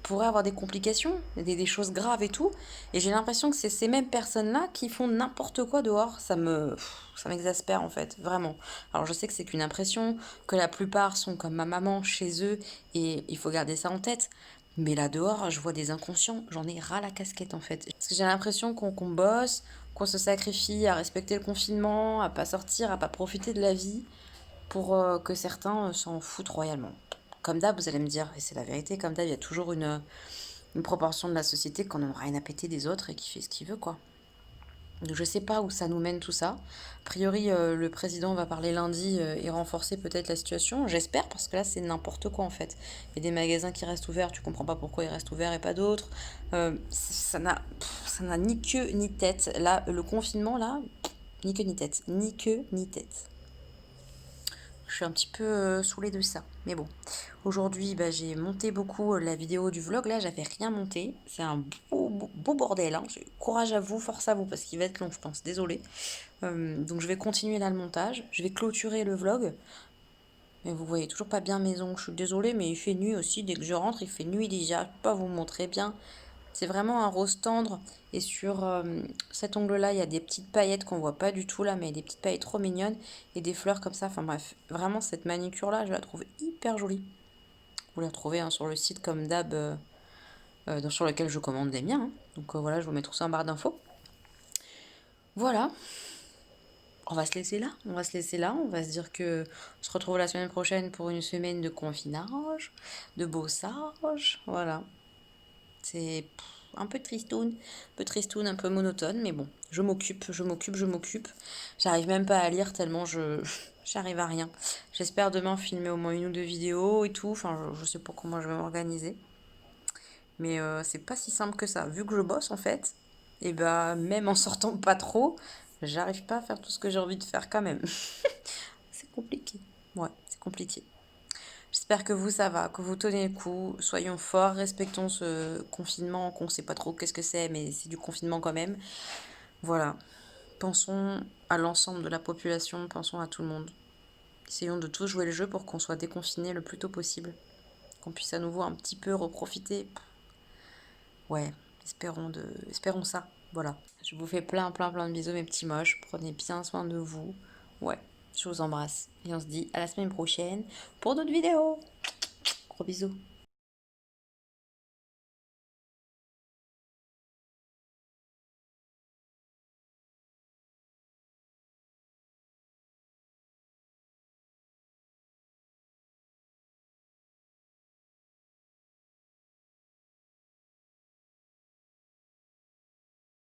pourraient avoir des complications, des choses graves et tout. Et j'ai l'impression que c'est ces mêmes personnes-là qui font n'importe quoi dehors. Ça m'exaspère en fait, vraiment. Alors je sais que c'est qu'une impression, que la plupart sont comme ma maman chez eux, et il faut garder ça en tête. Mais là dehors, je vois des inconscients, j'en ai ras la casquette en fait. Parce que j'ai l'impression qu'on bosse, qu'on se sacrifie à respecter le confinement, à pas sortir, à pas profiter de la vie pour que certains s'en foutent royalement. Comme d'hab, vous allez me dire, et c'est la vérité, comme d'hab, il y a toujours une proportion de la société qu'on en a rien à péter des autres et qui fait ce qu'il veut, quoi. Donc je sais pas où ça nous mène tout ça. A priori, le président va parler lundi et renforcer peut-être la situation. J'espère, parce que là, c'est n'importe quoi en fait. Il y a des magasins qui restent ouverts, tu comprends pas pourquoi ils restent ouverts et pas d'autres. Ça n'a ni queue ni tête. Là, le confinement, là, ni queue ni tête. Ni queue ni tête. Je suis un petit peu saoulée de ça. Mais bon, aujourd'hui, bah, j'ai monté beaucoup la vidéo du vlog. Là, j'avais rien monté. C'est un beau bordel. Hein. Courage à vous, force à vous, parce qu'il va être long, je pense. Désolée. Donc, je vais continuer là le montage. Je vais clôturer le vlog. Mais vous voyez toujours pas bien mes ongles. Je suis désolée, mais il fait nuit aussi. Dès que je rentre, il fait nuit déjà. Je peux pas vous montrer bien. C'est vraiment un rose tendre. Et sur cet ongle-là, il y a des petites paillettes qu'on voit pas du tout là, mais des petites paillettes trop mignonnes. Et des fleurs comme ça. Enfin bref, vraiment cette manicure-là, je la trouve hyper jolie. Vous la retrouvez hein, sur le site comme d'hab, sur lequel je commande des miens. Hein. Donc voilà, je vous mets tout ça en barre d'infos. Voilà. On va se laisser là. On va se laisser là. On va se dire que on se retrouve la semaine prochaine pour une semaine de confinage, de bossage. Voilà. C'est un peu tristoun, un peu monotone, mais bon, je m'occupe, je m'occupe, je m'occupe. J'arrive même pas à lire tellement j'arrive à rien. J'espère demain filmer au moins une ou deux vidéos et tout. Enfin, je sais pas comment je vais m'organiser. Mais c'est pas si simple que ça. Vu que je bosse en fait, et bah même en sortant pas trop, j'arrive pas à faire tout ce que j'ai envie de faire quand même. C'est compliqué. Ouais, c'est compliqué. J'espère que vous, ça va, que vous tenez le coup. Soyons forts, respectons ce confinement qu'on sait pas trop qu'est-ce que c'est, mais c'est du confinement quand même. Voilà. Pensons à l'ensemble de la population, pensons à tout le monde. Essayons de tous jouer le jeu pour qu'on soit déconfiné le plus tôt possible. Qu'on puisse à nouveau un petit peu reprofiter. Ouais, espérons ça. Voilà. Je vous fais plein de bisous, mes petits moches. Prenez bien soin de vous. Ouais, je vous embrasse. Et on se dit à la semaine prochaine pour d'autres vidéos. Gros bisous.